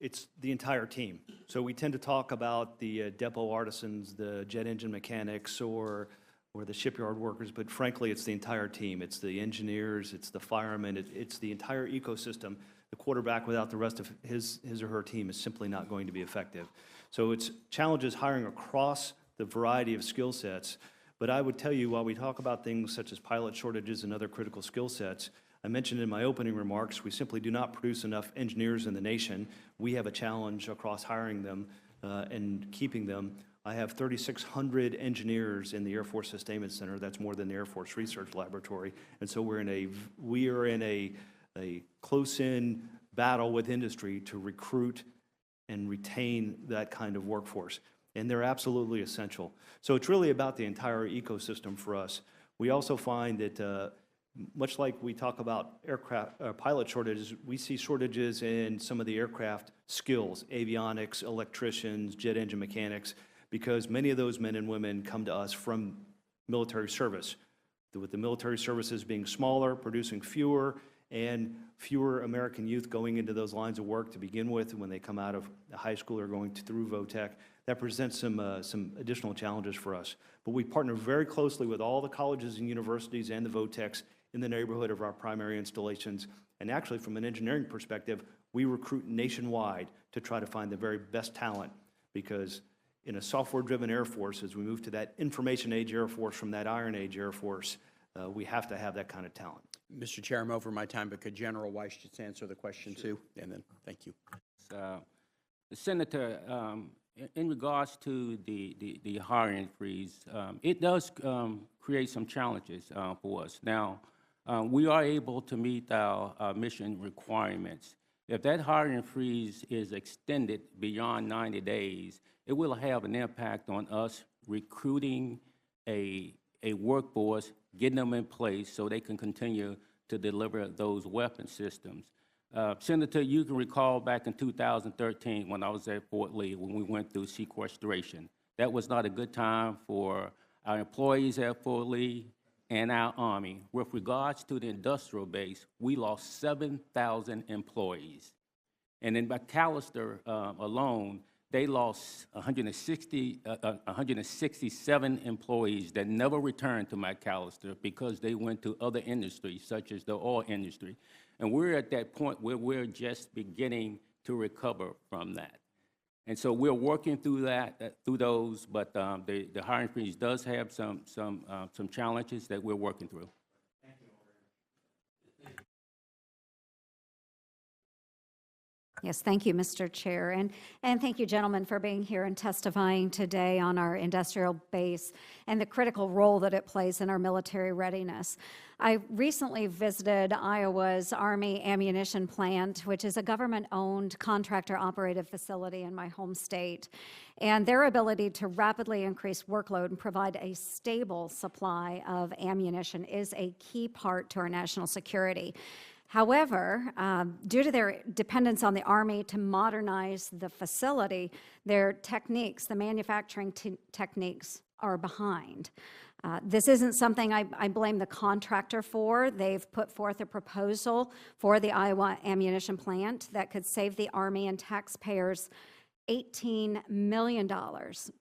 it's the entire team. So we tend to talk about the depot artisans, the jet engine mechanics, or the shipyard workers, but frankly, it's the entire team. It's the engineers, it's the firemen, it's the entire ecosystem. The quarterback without the rest of his or her team is simply not going to be effective. So it's challenges hiring across the variety of skill sets. But I would tell you, while we talk about things such as pilot shortages and other critical skill sets, I mentioned in my opening remarks, we simply do not produce enough engineers in the nation. We have a challenge across hiring them and keeping them. I have 3,600 engineers in the Air Force Sustainment Center. That's more than the Air Force Research Laboratory. And so we are in a close-in battle with industry to recruit and retain that kind of workforce. And they're absolutely essential. So it's really about the entire ecosystem for us. We also find that much like we talk about aircraft pilot shortages, we see shortages in some of the aircraft skills, avionics, electricians, jet engine mechanics, because many of those men and women come to us from military service. with the military services being smaller, producing fewer, and fewer American youth going into those lines of work to begin with when they come out of high school or going through VOTEC, that presents some additional challenges for us. But we partner very closely with all the colleges and universities and the VOTECs in the neighborhood of our primary installations. And actually, from an engineering perspective, we recruit nationwide to try to find the very best talent, because in a software-driven Air Force, as we move to that information age Air Force from that Iron Age Air Force, we have to have that kind of talent. Mr. Chair, I'm over my time, but could General Wyche just answer the question too? And then, thank you. Senator, in regards to the hiring freeze, it does create some challenges for us. Now, we are able to meet our mission requirements. If that hiring freeze is extended beyond 90 days, it will have an impact on us recruiting a workforce, getting them in place so they can continue to deliver those weapon systems. Senator, you can recall back in 2013 when I was at Fort Lee, when we went through sequestration. That was not a good time for our employees at Fort Lee and our Army. With regards to the industrial base, we lost 7,000 employees. And in McAllister alone, they lost 167 employees that never returned to McAllister because they went to other industries, such as the oil industry. And we're at that point where we're just beginning to recover from that. And so we're working through that, through those, but the hiring freeze does have some challenges that we're working through. Yes, thank you, Mr. Chair, and thank you, gentlemen, for being here and testifying today on our industrial base and the critical role that it plays in our military readiness. I recently visited Iowa's Army Ammunition Plant, which is a government-owned, contractor-operated facility in my home state, and their ability to rapidly increase workload and provide a stable supply of ammunition is a key part to our national security. However, due to their dependence on the Army to modernize the facility, their techniques, the manufacturing techniques, are behind. This isn't something I blame the contractor for. They've put forth a proposal for the Iowa ammunition plant that could save the Army and taxpayers $18 million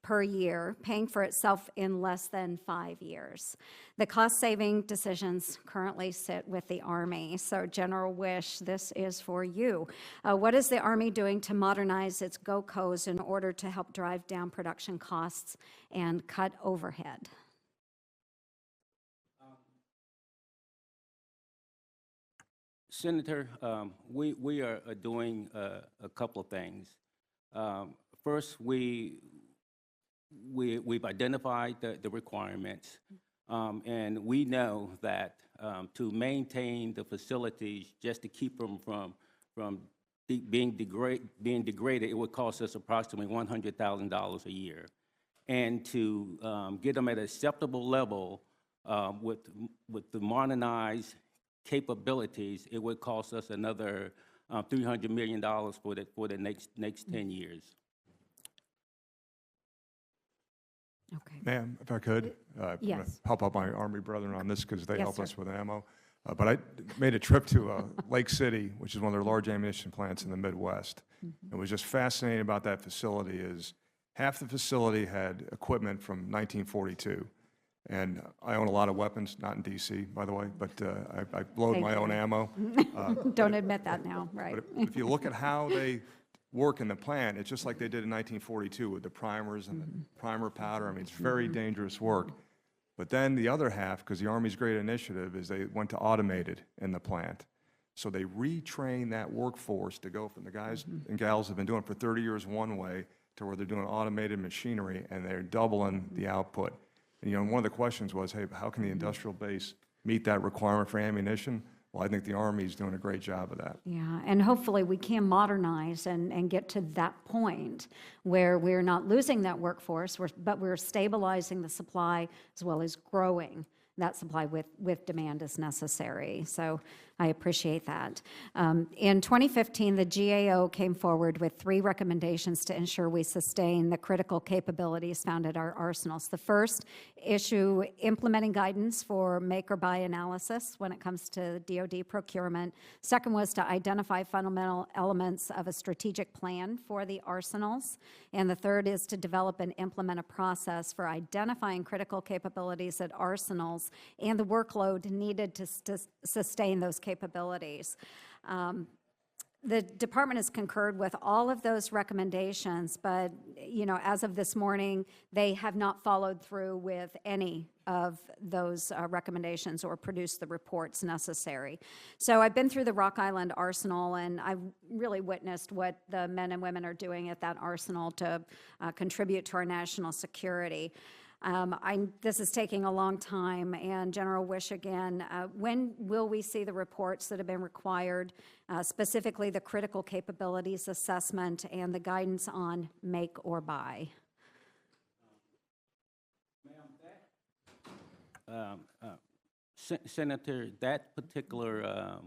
per year, paying for itself in less than 5 years. The cost-saving decisions currently sit with the Army. So, General Wyche, this is for you. What is the Army doing to modernize its GOCOs in order to help drive down production costs and cut overhead? Senator, we are doing a couple of things. First, we've identified the requirements, and we know that to maintain the facilities, just to keep them from being degraded, it would cost us approximately $100,000 a year. And to get them at an acceptable level with the modernized capabilities, it would cost us another $300 million for the next 10 years. Okay. Ma'am, if I could, Yes. help out my Army brethren on this because they help us with ammo. But I made a trip to Lake City, which is one of their large ammunition plants in the Midwest. It was just fascinating about that facility is half the facility had equipment from 1942. And I own a lot of weapons, not in D.C., by the way, but I load my own ammo. Don't admit that now, right? But if you look at how they work in the plant, it's just like they did in 1942 with the primers and the primer powder. I mean, it's very dangerous work. But then the other half, because the Army's great initiative, is they went to automated in the plant. So they retrain that workforce to go from the guys and gals have been doing it for 30 years one way to where they're doing automated machinery, and they're doubling the output. And, you know, one of the questions was, hey, how can the industrial base meet that requirement for ammunition? Well, I think the Army's doing a great job of that. Yeah, and hopefully we can modernize and get to that point where we're not losing that workforce, but we're stabilizing the supply as well as growing that supply with demand as necessary. So I appreciate that. In 2015, the GAO came forward with 3 recommendations to ensure we sustain the critical capabilities found at our arsenals. The first, issue implementing guidance for make or buy analysis when it comes to DoD procurement. Second was to identify fundamental elements of a strategic plan for the arsenals. And the third is to develop and implement a process for identifying critical capabilities at arsenals and the workload needed to sustain those capabilities. The department has concurred with all of those recommendations, but, you know, as of this morning, they have not followed through with any of those recommendations or produced the reports necessary. So I've been through the Rock Island Arsenal, and I've really witnessed what the men and women are doing at that arsenal to contribute to our national security. This is taking a long time, and General Wyche, again, when will we see the reports that have been required, specifically the critical capabilities assessment and the guidance on make or buy? Senator, that particular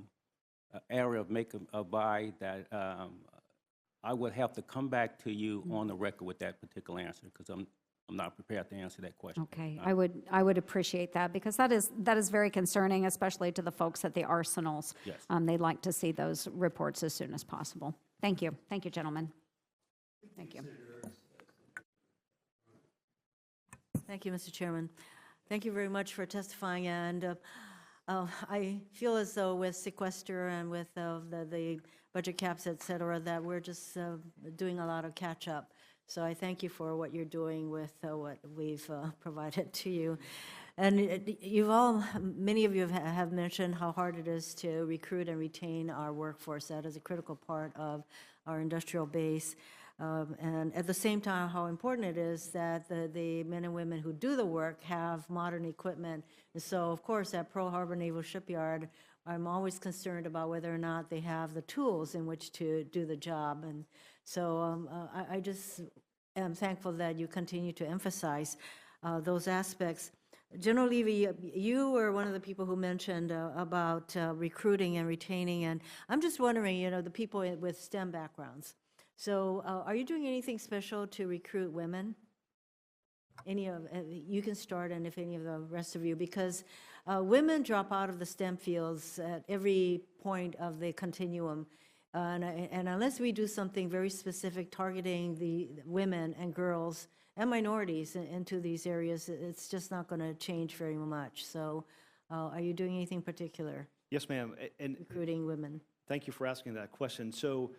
area of make or buy, that I would have to come back to you on the record with that particular answer, because I'm not prepared to answer that question. Okay, I would appreciate that, because that is very concerning, especially to the folks at the arsenals. Yes. They'd like to see those reports as soon as possible. Thank you, gentlemen. Thank you. Thank you, Mr. Chairman. Thank you very much for testifying, and I feel as though with sequester and with the budget caps, et cetera, that we're just doing a lot of catch-up. So I thank you for what you're doing with what we've provided to you. And many of you have mentioned how hard it is to recruit and retain our workforce. That is a critical part of our industrial base. And at the same time, how important it is that the men and women who do the work have modern equipment. And so, of course, at Pearl Harbor Naval Shipyard, I'm always concerned about whether or not they have the tools in which to do the job. And so I just am thankful that you continue to emphasize those aspects. General Levy, you were one of the people who mentioned about recruiting and retaining, and I'm just wondering, you know, the people with STEM backgrounds. So are you doing anything special to recruit women? You can start, and if any of the rest of you, because women drop out of the STEM fields at every point of the continuum. And unless we do something very specific targeting the women and girls and minorities into these areas, it's just not going to change very much. So are you doing anything particular? Yes, ma'am. And recruiting women? thank you for asking that question. So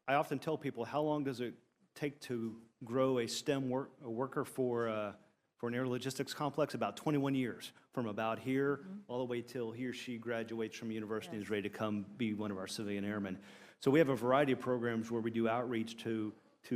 I often tell people, how long does it take to grow a STEM worker for an air logistics complex? About 21 years, from about here all the way till he or she graduates from university and is ready to come be one of our civilian airmen. So we have a variety of programs where we do outreach to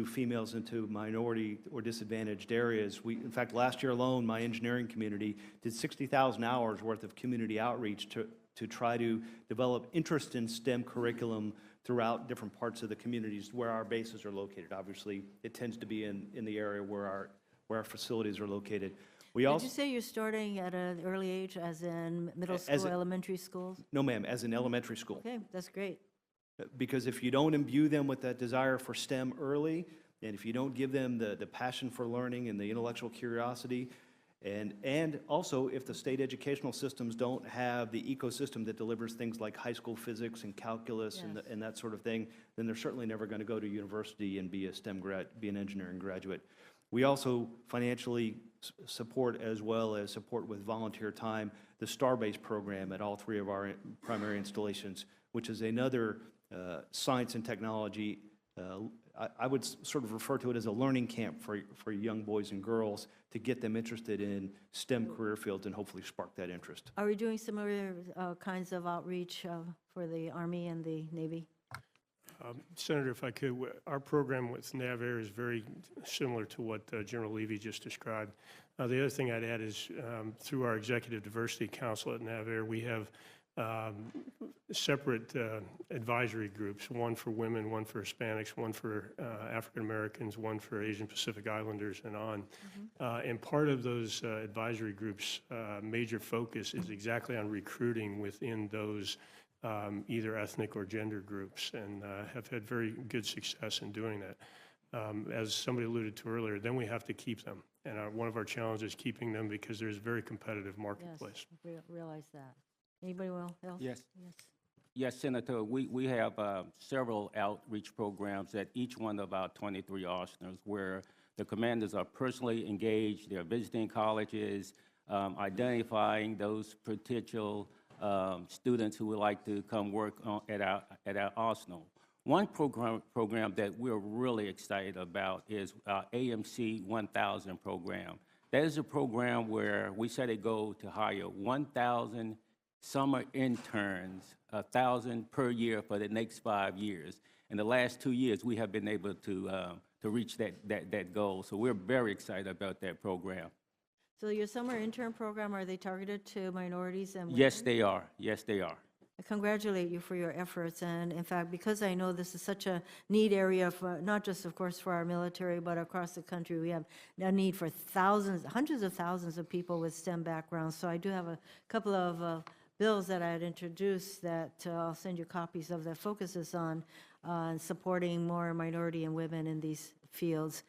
females into minority or disadvantaged areas. In fact, last year alone, my engineering community did 60,000 hours worth of community outreach to try to develop interest in STEM curriculum throughout different parts of the communities where our bases are located. Obviously, it tends to be in the area where our facilities are located. Did you say you're starting at an early age, as in middle school, elementary schools? No, ma'am, as in elementary school. Okay, that's great. Because if you don't imbue them with that desire for STEM early, and if you don't give them the passion for learning and the intellectual curiosity, and also if the state educational systems don't have the ecosystem that delivers things like high school physics and calculus and that sort of thing, then they're certainly never going to go to university and be be an engineering graduate. We also financially support, as well as support with volunteer time, the Starbase program at all three of our primary installations, which is another science and technology. I would sort of refer to it as a learning camp for young boys and girls to get them interested in STEM career fields and hopefully spark that interest. Are we doing similar kinds of outreach for the Army and the Navy? Senator, if I could, our program with Nav Air is very similar to what General Levy just described. The other thing I'd add is through our Executive Diversity Council at Nav Air, we have separate advisory groups, one for women, one for Hispanics, one for African Americans, one for Asian Pacific Islanders, and on. And part of those advisory groups' major focus is exactly on recruiting within those either ethnic or gender groups, and have had very good success in doing that. As somebody alluded to earlier, then we have to keep them. And one of our challenges is keeping them because there's a very competitive marketplace. Yes, realize that. Anybody else? Yes. Yes. Yes, Senator, we have several outreach programs at each one of our 23 arsenals where the commanders are personally engaged, they're visiting colleges, identifying those potential students who would like to come work at our arsenal. One program that we're really excited about is our AMC 1000 program. That is a program where we set a goal to hire 1,000 summer interns, 1,000 per year for the next 5 years. In the last 2 years, we have been able to reach that goal. So we're very excited about that program. So your summer intern program, are they targeted to minorities and women? Yes, they are. Yes, they are. I congratulate you for your efforts, and in fact, because I know this is such a need area for, not just, of course, for our military, but across the country, we have a need for thousands, hundreds of thousands of people with STEM backgrounds. So I do have a couple of bills that I had introduced that I'll send you copies of that focuses on supporting more minority and women in these fields.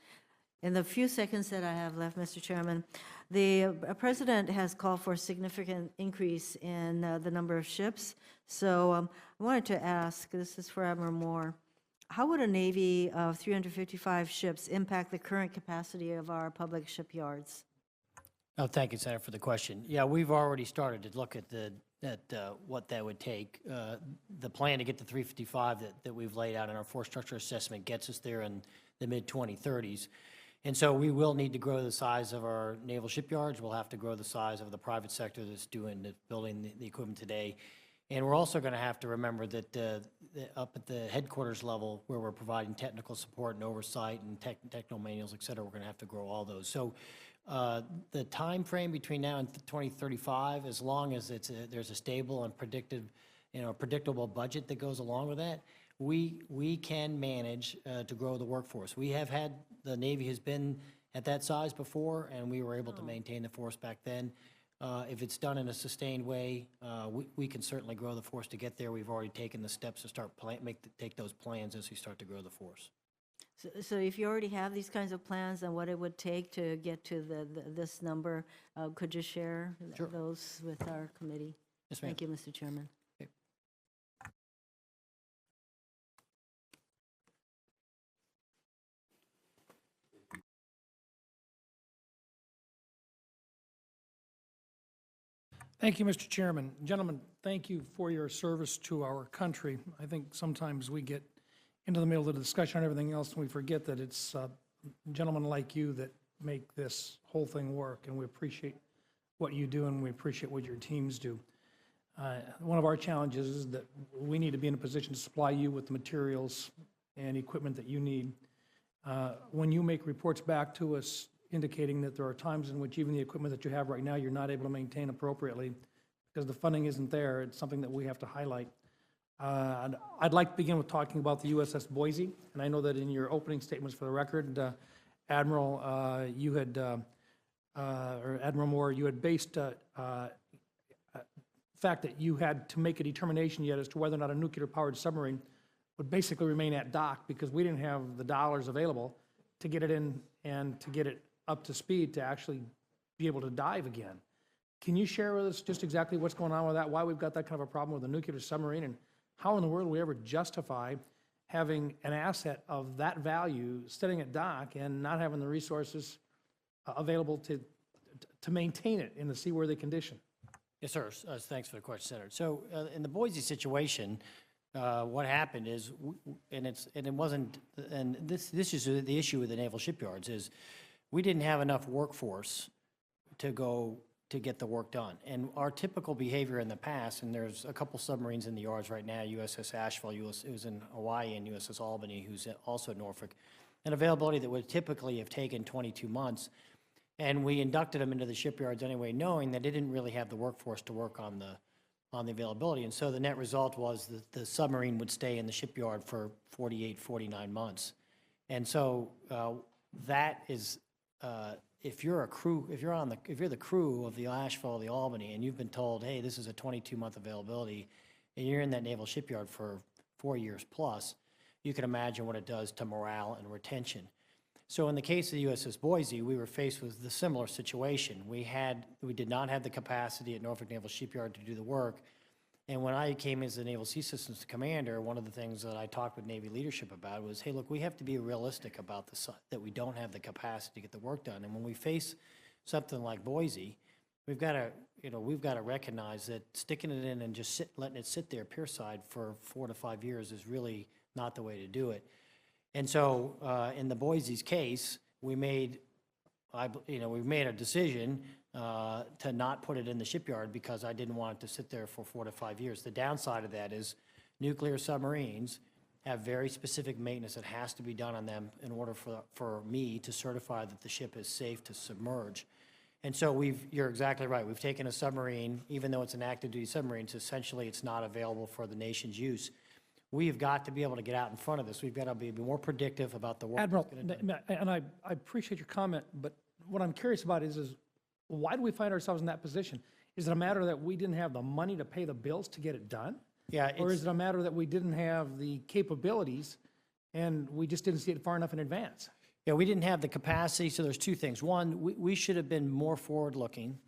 In the few seconds that I have left, Mr. Chairman, the President has called for a significant increase in the number of ships. So I wanted to ask, this is for Admiral Moore, how would a Navy of 355 ships impact the current capacity of our public shipyards? Oh, thank you, Senator, for the question. Yeah, we've already started to look at what that would take. The plan to get to 355 that we've laid out in our force structure assessment gets us there in the mid-2030s. And so we will need to grow the size of our naval shipyards. We'll have to grow the size of the private sector that's building the equipment today. And we're also going to have to remember that up at the headquarters level, where we're providing technical support and oversight and technical manuals, et cetera, we're going to have to grow all those. So the time frame between now and 2035, as long as there's a stable and predictable budget that goes along with that, we can manage to grow the workforce. The Navy has been at that size before, and we were able to maintain the force back then. If it's done in a sustained way, we can certainly grow the force to get there. We've already taken the steps to start take those plans as we start to grow the force. So if you already have these kinds of plans and what it would take to get to this number, could you share those with our committee? Yes, ma'am. Thank you, Mr. Chairman. Okay. Thank you, Mr. Chairman. Gentlemen, thank you for your service to our country. I think sometimes we get into the middle of the discussion on everything else and we forget that it's gentlemen like you that make this whole thing work, and we appreciate what you do and we appreciate what your teams do. One of our challenges is that we need to be in a position to supply you with the materials and equipment that you need. When you make reports back to us indicating that there are times in which even the equipment that you have right now, you're not able to maintain appropriately because the funding isn't there, it's something that we have to highlight. I'd like to begin with talking about the USS Boise, and I know that in your opening statements for the record, Admiral, or Admiral Moore, you had based the fact that you had to make a determination yet as to whether or not a nuclear-powered submarine would basically remain at dock because we didn't have the dollars available to get it in and to get it up to speed to actually be able to dive again. Can you share with us just exactly what's going on with that, why we've got that kind of a problem with a nuclear submarine, and how in the world we ever justify having an asset of that value sitting at dock and not having the resources available to maintain it in the seaworthy condition? Yes, sir. Thanks for the question, Senator. So in the Boise situation, what happened is, this is the issue with the naval shipyards, is we didn't have enough workforce to get the work done. And our typical behavior in the past, and there's a couple submarines in the yards right now, USS Asheville, it was in Hawaii, and USS Albany, who's also in Norfolk, an availability that would typically have taken 22 months. And we inducted them into the shipyards anyway, knowing that they didn't really have the workforce to work on the availability. And so the net result was that the submarine would stay in the shipyard for 48, 49 months. And so that is, if you're the crew of the Asheville or the Albany, and you've been told, hey, this is a 22-month availability, and you're in that naval shipyard for 4 years plus, you can imagine what it does to morale and retention. So in the case of the USS Boise, we were faced with the similar situation. We did not have the capacity at Norfolk Naval Shipyard to do the work. And when I came as the Naval Sea Systems Commander, one of the things that I talked with Navy leadership about was, hey, look, we have to be realistic about that we don't have the capacity to get the work done. And when we face something like Boise, we've got to recognize that sticking it in and just letting it sit there pierside for 4 to 5 years is really not the way to do it. And so in the Boise's case, we made a decision to not put it in the shipyard because I didn't want it to sit there for 4 to 5 years. The downside of that is nuclear submarines have very specific maintenance that has to be done on them in order for me to certify that the ship is safe to submerge. And so you're exactly right. We've taken a submarine, even though it's an active duty submarine, so essentially it's not available for the nation's use. We've got to be able to get out in front of this. We've got to be more predictive about the work. Admiral, and I appreciate your comment, but what I'm curious about is why do we find ourselves in that position? Is it a matter that we didn't have the money to pay the bills to get it done? Yeah. Or is it a matter that we didn't have the capabilities and we just didn't see it far enough in advance? Yeah, we didn't have the capacity, so there's two things. One, we should have been more forward-looking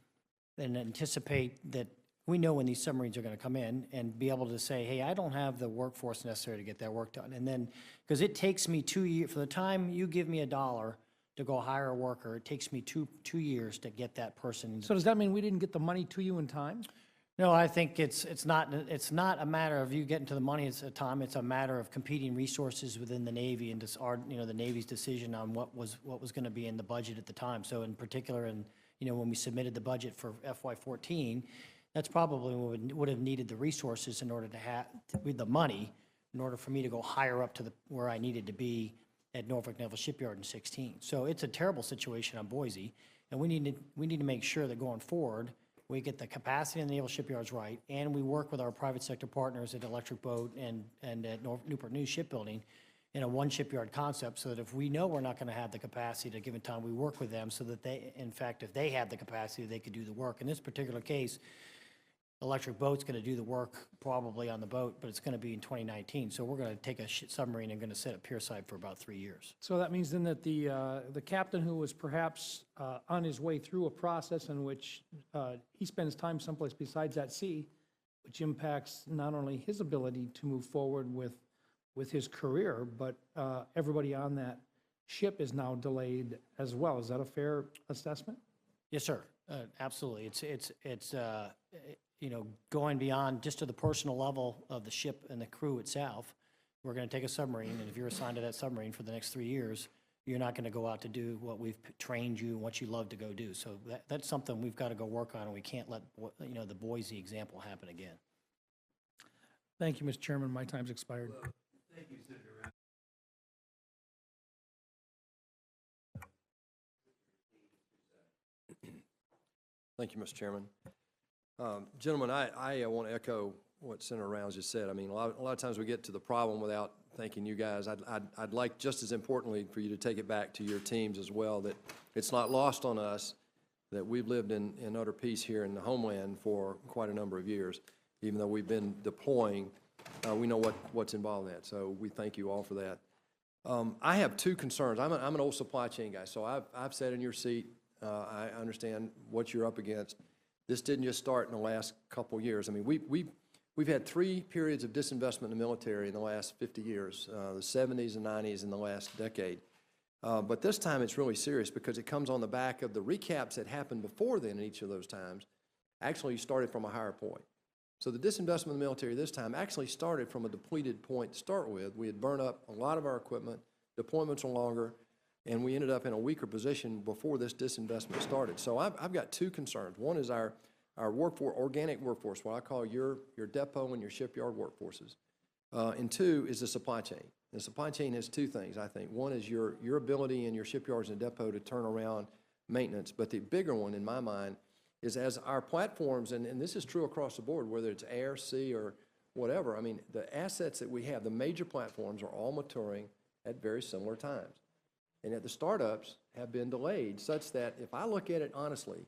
and anticipate that we know when these submarines are going to come in and be able to say, hey, I don't have the workforce necessary to get that work done. And then, because it takes me 2 years, for the time you give me $1 to go hire a worker, it takes me two years to get that person. So does that mean we didn't get the money to you in time? No, I think it's not a matter of you getting to the money at a time. It's a matter of competing resources within the Navy and the Navy's decision on what was going to be in the budget at the time. So in particular, when we submitted the budget for FY14, that's probably would have needed the resources in order to have the money in order for me to go higher up to where I needed to be at Norfolk Naval Shipyard in 16. So it's a terrible situation on Boise, and we need to make sure that going forward, we get the capacity in the naval shipyards right, and we work with our private sector partners at Electric Boat and at Newport News Shipbuilding in a one shipyard concept, so that if we know we're not going to have the capacity at a given time, we work with them so that they, in fact, if they have the capacity, they could do the work. In this particular case, Electric Boat's going to do the work probably on the boat, but it's going to be in 2019. So we're going to take a submarine and going to sit at pierside for about 3 years. So that means then that the captain who was perhaps on his way through a process in which he spends time someplace besides at sea, which impacts not only his ability to move forward with his career, but everybody on that ship is now delayed as well. Is that a fair assessment? Yes, sir. Absolutely. It's going beyond just to the personal level of the ship and the crew itself. We're going to take a submarine, and if you're assigned to that submarine for the next 3 years, you're not going to go out to do what we've trained you and what you love to go do. So that's something we've got to go work on, and we can't let the Boise example happen again. Thank you, Mr. Chairman. My time's expired. Thank you, Senator. Thank you, Mr. Chairman. Gentlemen, I want to echo what Senator Rounds just said. I mean, a lot of times we get to the problem without thanking you guys. I'd like, just as importantly, for you to take it back to your teams as well, that it's not lost on us that we've lived in utter peace here in the homeland for quite a number of years. Even though we've been deploying, we know what's involved in that. So we thank you all for that. I have two concerns. I'm an old supply chain guy, so I've sat in your seat. I understand what you're up against. This didn't just start in the last couple years. I mean, we've had 3 periods of disinvestment in the military in the last 50 years, the 70s and 90s in the last decade. But this time it's really serious because it comes on the back of the recaps that happened before then in each of those times. Actually started from a higher point. So the disinvestment in the military this time actually started from a depleted point to start with. We had burned up a lot of our equipment, deployments were longer, and we ended up in a weaker position before this disinvestment started. So I've got 2 concerns. One is our workforce, organic workforce, what I call your depot and your shipyard workforces. And 2 is the supply chain. The supply chain has 2 things, I think. One is your ability in your shipyards and depot to turn around maintenance. But the bigger one, in my mind, is as our platforms, and this is true across the board, whether it's air, sea, or whatever, I mean, the assets that we have, the major platforms are all maturing at very similar times. And yet the startups have been delayed such that if I look at it honestly,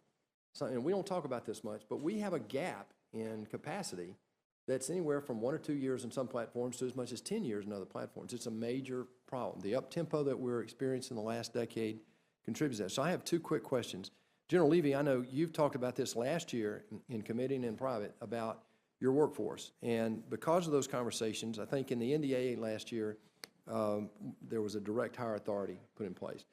and we don't talk about this much, but we have a gap in capacity that's anywhere from 1 or 2 years in some platforms to as much as 10 years in other platforms. It's a major problem. The up-tempo that we're experiencing in the last decade contributes to that. So I have 2 quick questions. General Levy, I know you've talked about this last year in committee and in private about your workforce. And because of those conversations, I think in the NDAA last year, there was a direct hire authority put in place.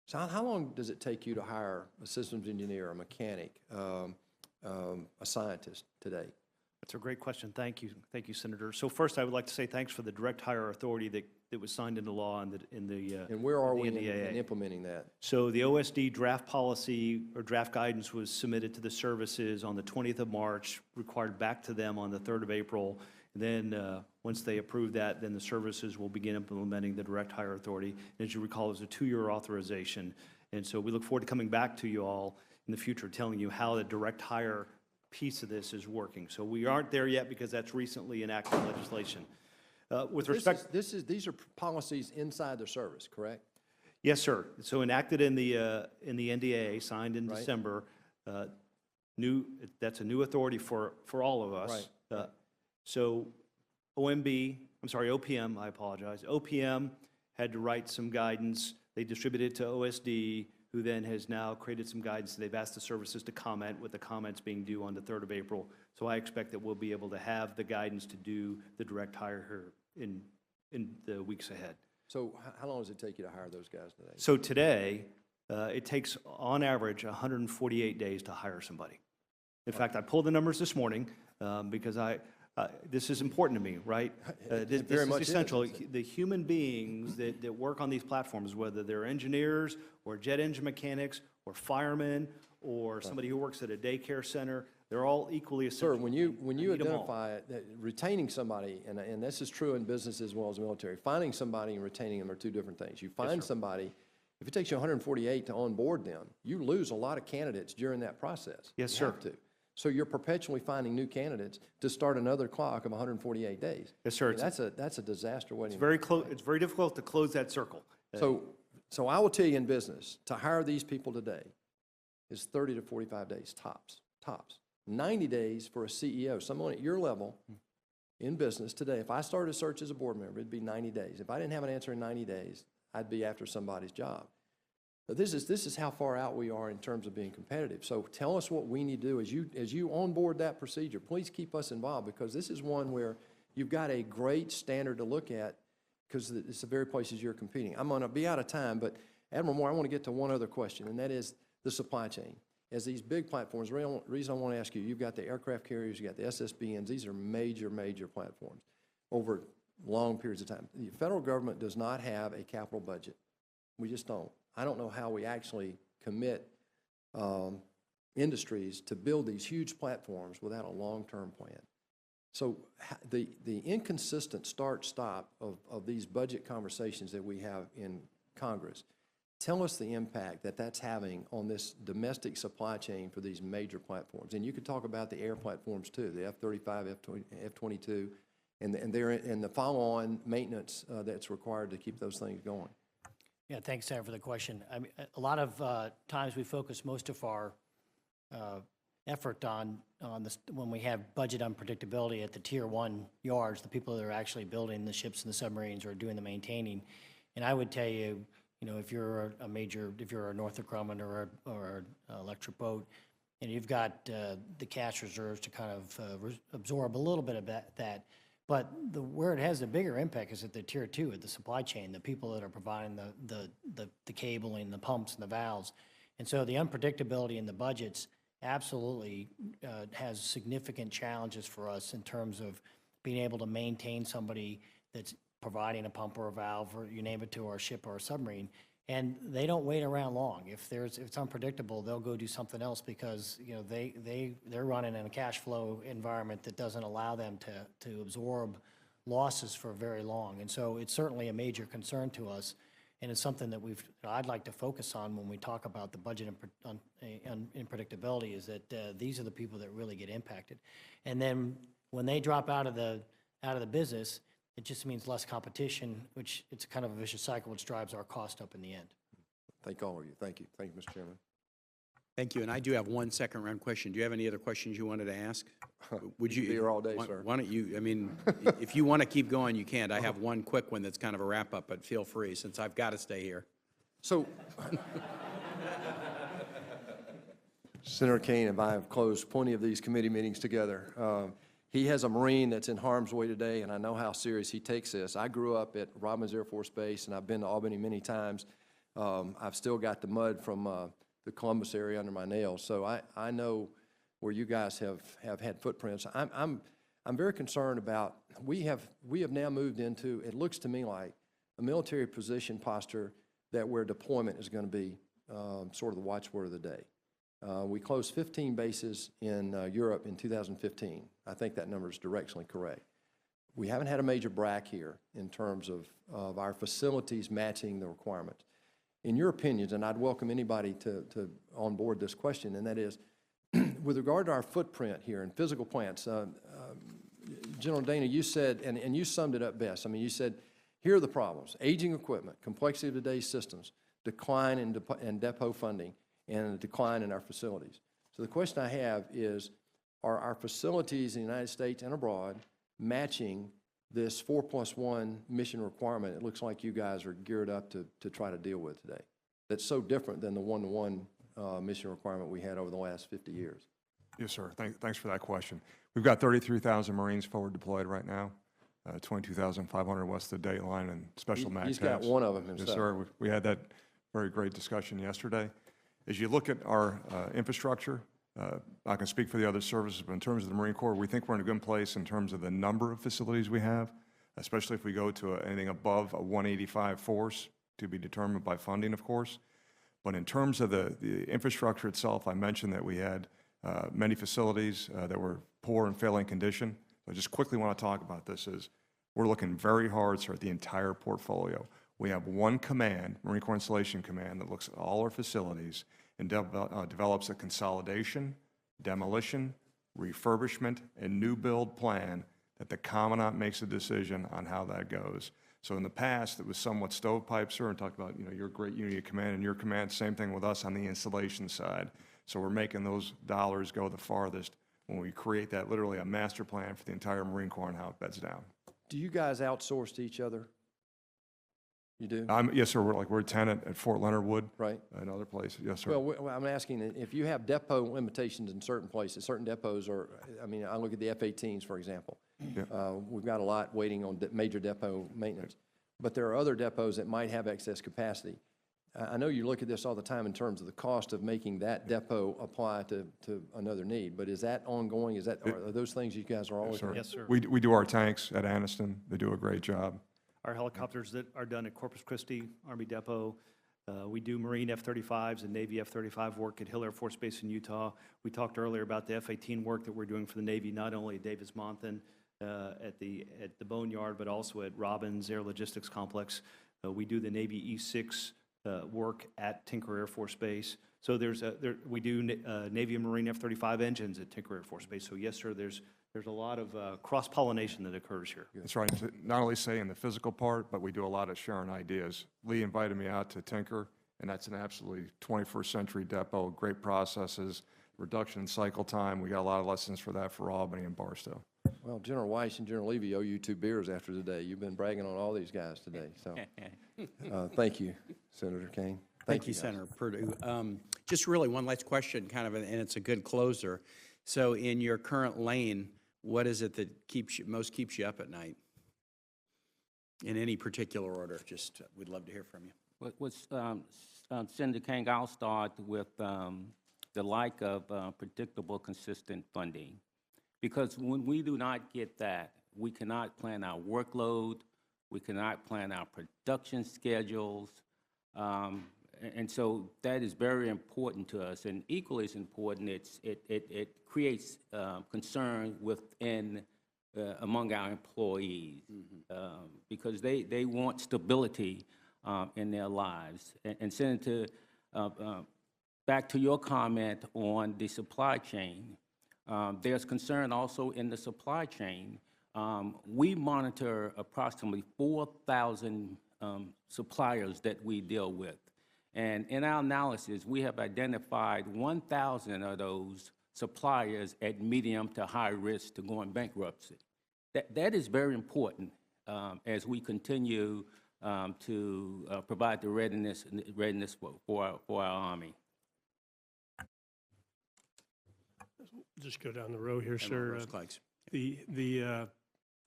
So how long does it take you to hire a systems engineer, a mechanic, a scientist today? That's a great question. Thank you. Thank you, Senator. So first, I would like to say thanks for the direct hire authority that was signed into law in the And where are we in NDAA. implementing that? So the OSD draft policy or draft guidance was submitted to the services on the 20th of March, required back to them on the 3rd of April. And then once they approve that, then the services will begin implementing the direct hire authority. And as you recall, it was a 2-year authorization. And so we look forward to coming back to you all in the future, telling you how the direct hire piece of this is working. So we aren't there yet because that's recently enacted legislation. With respect, These are policies inside the service, correct? yes, sir. So enacted in the NDAA, signed in Right. December. That's a new authority for all of us. Right. So OPM, I apologize. OPM had to write some guidance. They distributed it to OSD, who then has now created some guidance. They've asked the services to comment, with the comments being due on the 3rd of April. So I expect that we'll be able to have the guidance to do the direct hire here in the weeks ahead. So how long does it take you to hire those guys today? So today, it takes on average 148 days to hire somebody. In fact, I pulled the numbers this morning because this is important to me, right? This very much is is, essential. isn't it? The human beings that work on these platforms, whether they're engineers or jet engine mechanics or firemen or somebody who works at a daycare center, they're all equally essential. Sir, when you I need 'em all. identify that retaining somebody, and this is true in business as well as military, finding somebody and retaining them are 2 different things. You find somebody, if it takes you 148 to onboard them, you lose a lot of candidates during that process. Yes, You sir. have to. So you're perpetually finding new candidates to start another clock of 148 days. Yes, sir. I mean, that's a disaster waiting. It's very close. It's very difficult to close that circle. So I will tell you in business, to hire these people today is 30 to 45 days tops. 90 days for a CEO, someone at your level in business today. If I started a search as a board member, it'd be 90 days. If I didn't have an answer in 90 days, I'd be after somebody's job. But this is how far out we are in terms of being competitive. So tell us what we need to do as you onboard that procedure. Please keep us involved, because this is one where you've got a great standard to look at, because it's the very places you're competing. I'm going to be out of time, but Admiral Moore, I want to get to one other question, and that is the supply chain. As these big platforms, the reason I want to ask you, you've got the aircraft carriers, you've got the SSBNs, these are major platforms over long periods of time. The federal government does not have a capital budget. We just don't. I don't know how we actually commit industries to build these huge platforms without a long-term plan. So the inconsistent start-stop of these budget conversations that we have in Congress, tell us the impact that that's having on this domestic supply chain for these major platforms. And you could talk about the air platforms too, the F-35, F-22, and the follow-on maintenance that's required to keep those things going. Yeah, thanks, Sam, for the question. I mean, a lot of times we focus most of our effort on this when we have budget unpredictability at the Tier 1 yards, the people that are actually building the ships and the submarines or doing the maintaining. And I would tell you, if you're if you're a Northrop Grumman or an Electric Boat, and you've got the cash reserves to kind of absorb a little bit of that. But where it has a bigger impact is at the Tier 2, at the supply chain, the people that are providing the cabling, the pumps, and the valves. And so the unpredictability in the budgets absolutely has significant challenges for us in terms of being able to maintain somebody that's providing a pump or a valve, or you name it, to our ship or a submarine. And they don't wait around long. If it's unpredictable, they'll go do something else, because they're running in a cash flow environment that doesn't allow them to absorb losses for very long. And so it's certainly a major concern to us, and it's something that I'd like to focus on when we talk about the budget unpredictability, is that these are the people that really get impacted. And then when they drop out of the business, it just means less competition, which it's kind of a vicious cycle, which drives our cost up in the end. Thank all of you. Thank you. Thank you, Mr. Chairman. Thank you, and I do have one second round question. Do you have any other questions you wanted to ask? Would You can be here all day, why- sir. Why don't you, I mean, if you want to keep going, you can. I have one quick one that's kind of a wrap-up, but feel free, since I've got to stay here. So, Senator Kane and I have closed plenty of these committee meetings together. He has a Marine that's in harm's way today, and I know how serious he takes this. I grew up at Robins Air Force Base, and I've been to Albany many times. I've still got the mud from the Columbus area under my nails, so I know where you guys have had footprints. I'm very concerned about, we have now moved into, it looks to me like, a military position posture that where deployment is going to be sort of the watchword of the day. We closed 15 bases in Europe in 2015. I think that number is directionally correct. We haven't had a major BRAC here in terms of our facilities matching the requirements. In your opinions, and I'd welcome anybody to on board this question, and that is, with regard to our footprint here in physical plants, General Dana, you said, and you summed it up best. I mean, you said, here are the problems: aging equipment, complexity of today's systems, decline in depot funding, and a decline in our facilities. So the question I have is, are our facilities in the United States and abroad matching this 4+1 mission requirement it looks like you guys are geared up to try to deal with today? That's so different than the 1-to-1 mission requirement we had over the last 50 years. Yes, sir. Thanks for that question. We've got 33,000 Marines forward deployed right now, 22,500 west of the date line and special MAX. He's got one of them himself. Yes, sir. We had that very great discussion yesterday. As you look at our infrastructure, I can speak for the other services, but in terms of the Marine Corps, we think we're in a good place in terms of the number of facilities we have, especially if we go to anything above a 185 force, to be determined by funding, of course. But in terms of the infrastructure itself, I mentioned that we had many facilities that were poor and failing condition. I just quickly want to talk about this. We're looking very hard, sir, at the entire portfolio. We have one command, Marine Corps Installation Command, that looks at all our facilities and develops a consolidation, demolition, refurbishment, and new build plan that the commandant makes a decision on how that goes. So in the past, it was somewhat stovepipe, sir, and talked about, your great unity of command and your command, same thing with us on the installation side. So we're making those dollars go the farthest when we create that, literally a master plan for the entire Marine Corps and how it beds down. Do you guys outsource to each other? You do? Yes, sir. We're a tenant at Fort Leonard Wood. Right. And other places. Yes, sir. Well, I'm asking, if you have depot limitations in certain places, certain depots are, I mean, I look at the F-18s, for example. Yeah. We've got a lot waiting on major depot maintenance. But there are other depots that might have excess capacity. I know you look at this all the time in terms of the cost of making that depot apply to another need, but is that ongoing? Are those things you guys are always doing? Yes, sir. We do our tanks at Anniston. They do a great job. Our helicopters that are done at Corpus Christi Army Depot. We do Marine F-35s and Navy F-35 work at Hill Air Force Base in Utah. We talked earlier about the F-18 work that we're doing for the Navy, not only at Davis-Monthan at the Boneyard, but also at Robins Air Logistics Complex. We do the Navy E-6 work at Tinker Air Force Base. So we do Navy and Marine F-35 engines at Tinker Air Force Base. So yes, sir, there's a lot of cross-pollination that occurs here. That's right. Not only say in the physical part, but we do a lot of sharing ideas. Lee invited me out to Tinker, and that's an absolutely 21st century depot, great processes, reduction in cycle time. We got a lot of lessons for that for Albany and Barstow. Well, General Wyche and General Levy owe you 2 beers after today. You've been bragging on all these guys today. So thank you, Senator Kane. Thank you, Senator Perdue. Just really one last question, kind of, and it's a good closer. So in your current lane, what is it that most keeps you up at night? In any particular order, just we'd love to hear from you. Senator King, I'll start with the lack of predictable, consistent funding. Because when we do not get that, we cannot plan our workload, we cannot plan our production schedules, and so that is very important to us. And equally as important, it creates concern within among our employees, because they want stability in their lives. And Senator, back to your comment on the supply chain, there's concern also in the supply chain. We monitor approximately 4,000 suppliers that we deal with. And in our analysis, we have identified 1,000 of those suppliers at medium to high risk to going bankruptcy. That is very important as we continue to provide the readiness for our Army. Just go down the row here, sir. Grosklags. The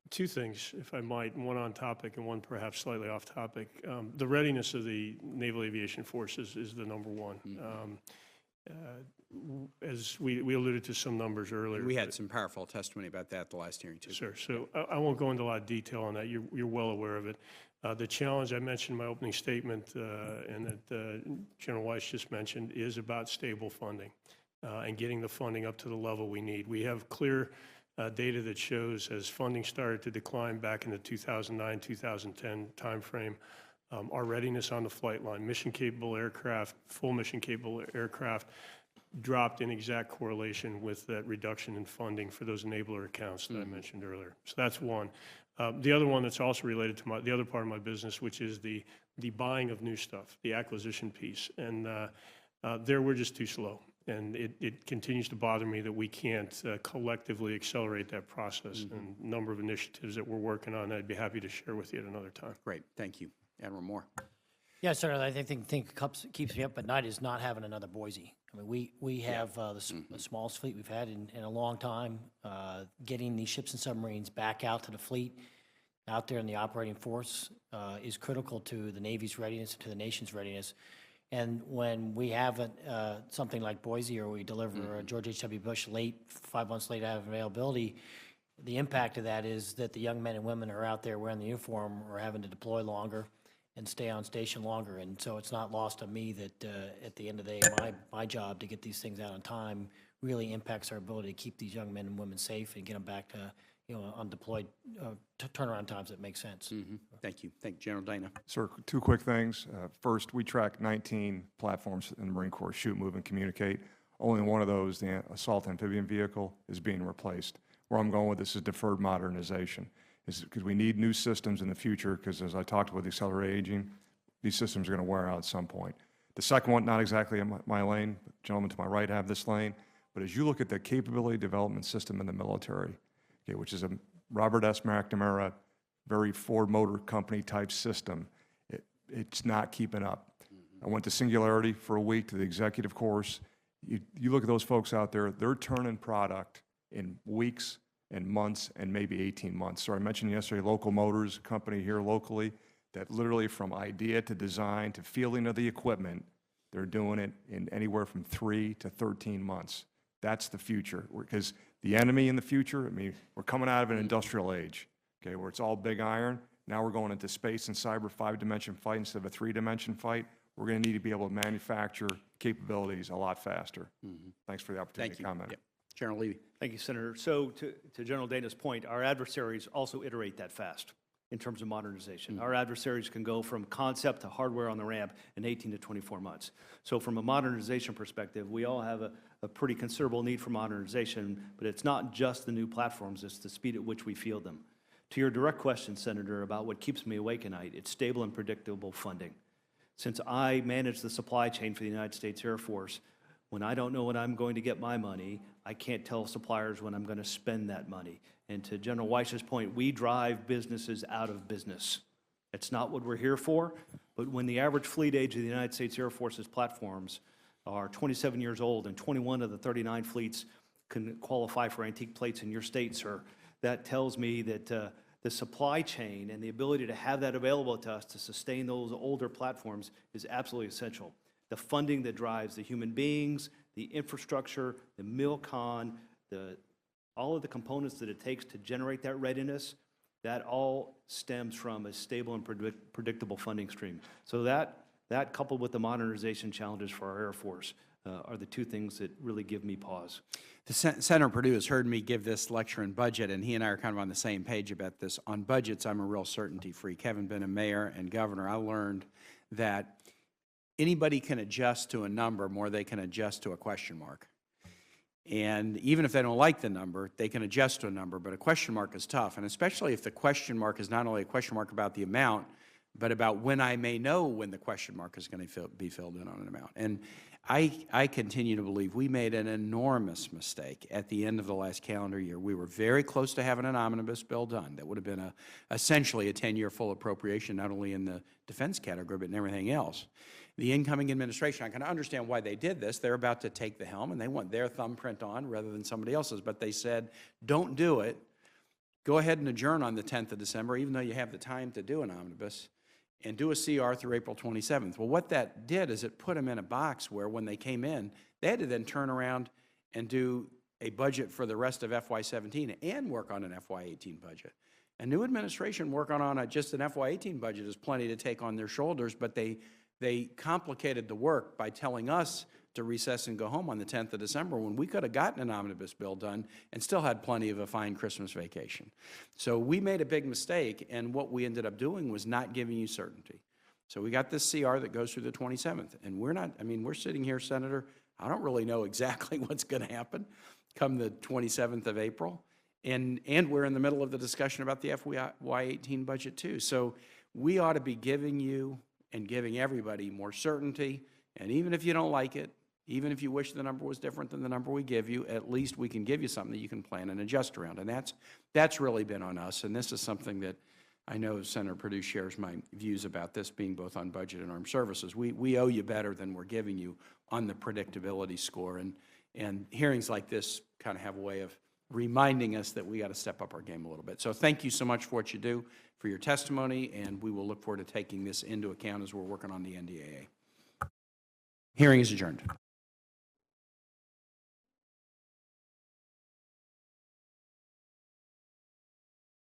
two things, if I might, one on topic and one perhaps slightly off topic. The readiness of the Naval Aviation Forces is the number one. As we alluded to some numbers earlier. We had some powerful testimony about that at the last hearing, too. Sure. So I won't go into a lot of detail on that. You're well aware of it. The challenge I mentioned in my opening statement and that General Wyche just mentioned is about stable funding and getting the funding up to the level we need. We have clear data that shows as funding started to decline back in the 2009-2010 timeframe, our readiness on the flight line, mission-capable aircraft, full mission-capable aircraft, dropped in exact correlation with that reduction in funding for those enabler accounts that I mentioned earlier. So that's one. The other one that's also related to the other part of my business, which is the buying of new stuff, the acquisition piece. And there we're just too slow. And it continues to bother me that we can't collectively accelerate that process. And a number of initiatives that we're working on, I'd be happy to share with you at another time. Great, thank you. Admiral Moore. Yeah, sir, I think keeps me up at night is not having another Boise. I mean, we have the smallest fleet we've had in a long time. Getting these ships and submarines back out to the fleet, out there in the operating force, is critical to the Navy's readiness, to the nation's readiness. And when we have something like Boise, or we deliver George H.W. Bush 5 months late out of availability, the impact of that is that the young men and women who are out there wearing the uniform are having to deploy longer and stay on station longer. And so it's not lost on me that at the end of the day, my job to get these things out on time really impacts our ability to keep these young men and women safe and get them back to, on deployed turnaround times that make sense. Thank you. Thank you, General Dana. Sir, two quick things. First, we track 19 platforms in the Marine Corps, shoot, move, and communicate. Only one of those, the assault amphibian vehicle, is being replaced. Where I'm going with this is deferred modernization. Is because we need new systems in the future, because as I talked about the accelerated aging, these systems are going to wear out at some point. The second one, not exactly in my lane, but gentlemen to my right have this lane, but as you look at the capability development system in the military, okay, which is a Robert S. McNamara, very Ford Motor Company type system, it's not keeping up. I went to Singularity for a week to the executive course. You look at those folks out there, they're turning product in weeks and months and maybe 18 months. So I mentioned yesterday, Local Motors, a company here locally, that literally from idea to design to fielding of the equipment, they're doing it in anywhere from 3 to 13 months. That's the future, because the enemy in the future, I mean, we're coming out of an industrial age, okay, where it's all big iron. Now we're going into space and cyber 5-dimension fight instead of a 3-dimension fight. We're going to need to be able to manufacture capabilities a lot faster. Thanks for the opportunity to comment. Yep. General Levy. Thank you, Senator. So to General Dana's point, our adversaries also iterate that fast in terms of modernization. Our adversaries can go from concept to hardware on the ramp in 18 to 24 months. So from a modernization perspective, we all have a pretty considerable need for modernization, but it's not just the new platforms, it's the speed at which we field them. To your direct question, Senator, about what keeps me awake at night, it's stable and predictable funding. Since I manage the supply chain for the United States Air Force, when I don't know when I'm going to get my money, I can't tell suppliers when I'm going to spend that money. And to General Wyche's point, we drive businesses out of business. It's not what we're here for, but when the average fleet age of the United States Air Force's platforms are 27 years old and 21 of the 39 fleets can qualify for antique plates in your state, sir, that tells me that the supply chain and the ability to have that available to us to sustain those older platforms is absolutely essential. The funding that drives the human beings, the infrastructure, the MILCON, all of the components that it takes to generate that readiness, that all stems from a stable and predictable funding stream. So that coupled with the modernization challenges for our Air Force are the two things that really give me pause. Senator Perdue has heard me give this lecture in budget, and he and I are kind of on the same page about this. On budgets, I'm a real certainty freak. Having been a mayor and governor, I learned that anybody can adjust to a number more than they can adjust to a question mark. And even if they don't like the number, they can adjust to a number, but a question mark is tough, and especially if the question mark is not only a question mark about the amount, but about when I may know when the question mark is going to be filled in on an amount. And I continue to believe we made an enormous mistake at the end of the last calendar year. We were very close to having an omnibus bill done that would have been essentially a 10-year full appropriation, not only in the defense category, but in everything else. The incoming administration, I can understand why they did this. They're about to take the helm, and they want their thumbprint on rather than somebody else's. But they said, don't do it. Go ahead and adjourn on the 10th of December, even though you have the time to do an omnibus, and do a CR through April 27th. Well, what that did is it put them in a box where when they came in, they had to then turn around and do a budget for the rest of FY17 and work on an FY18 budget. A new administration working on just an FY18 budget is plenty to take on their shoulders, but they complicated the work by telling us to recess and go home on the 10th of December when we could have gotten an omnibus bill done and still had plenty of a fine Christmas vacation. So we made a big mistake, and what we ended up doing was not giving you certainty. So we got this CR that goes through the 27th, and we're sitting here, Senator, I don't really know exactly what's going to happen come the 27th of April, and we're in the middle of the discussion about the FY18 budget too. So we ought to be giving you and giving everybody more certainty, and even if you don't like it, even if you wish the number was different than the number we give you, at least we can give you something that you can plan and adjust around. And that's really been on us. And this is something that I know Senator Perdue shares my views about this being both on budget and armed services. We owe you better than we're giving you on the predictability score. And hearings like this kind of have a way of reminding us that we got to step up our game a little bit. So thank you so much for what you do, for your testimony, and we will look forward to taking this into account as we're working on the NDAA. Hearing is adjourned.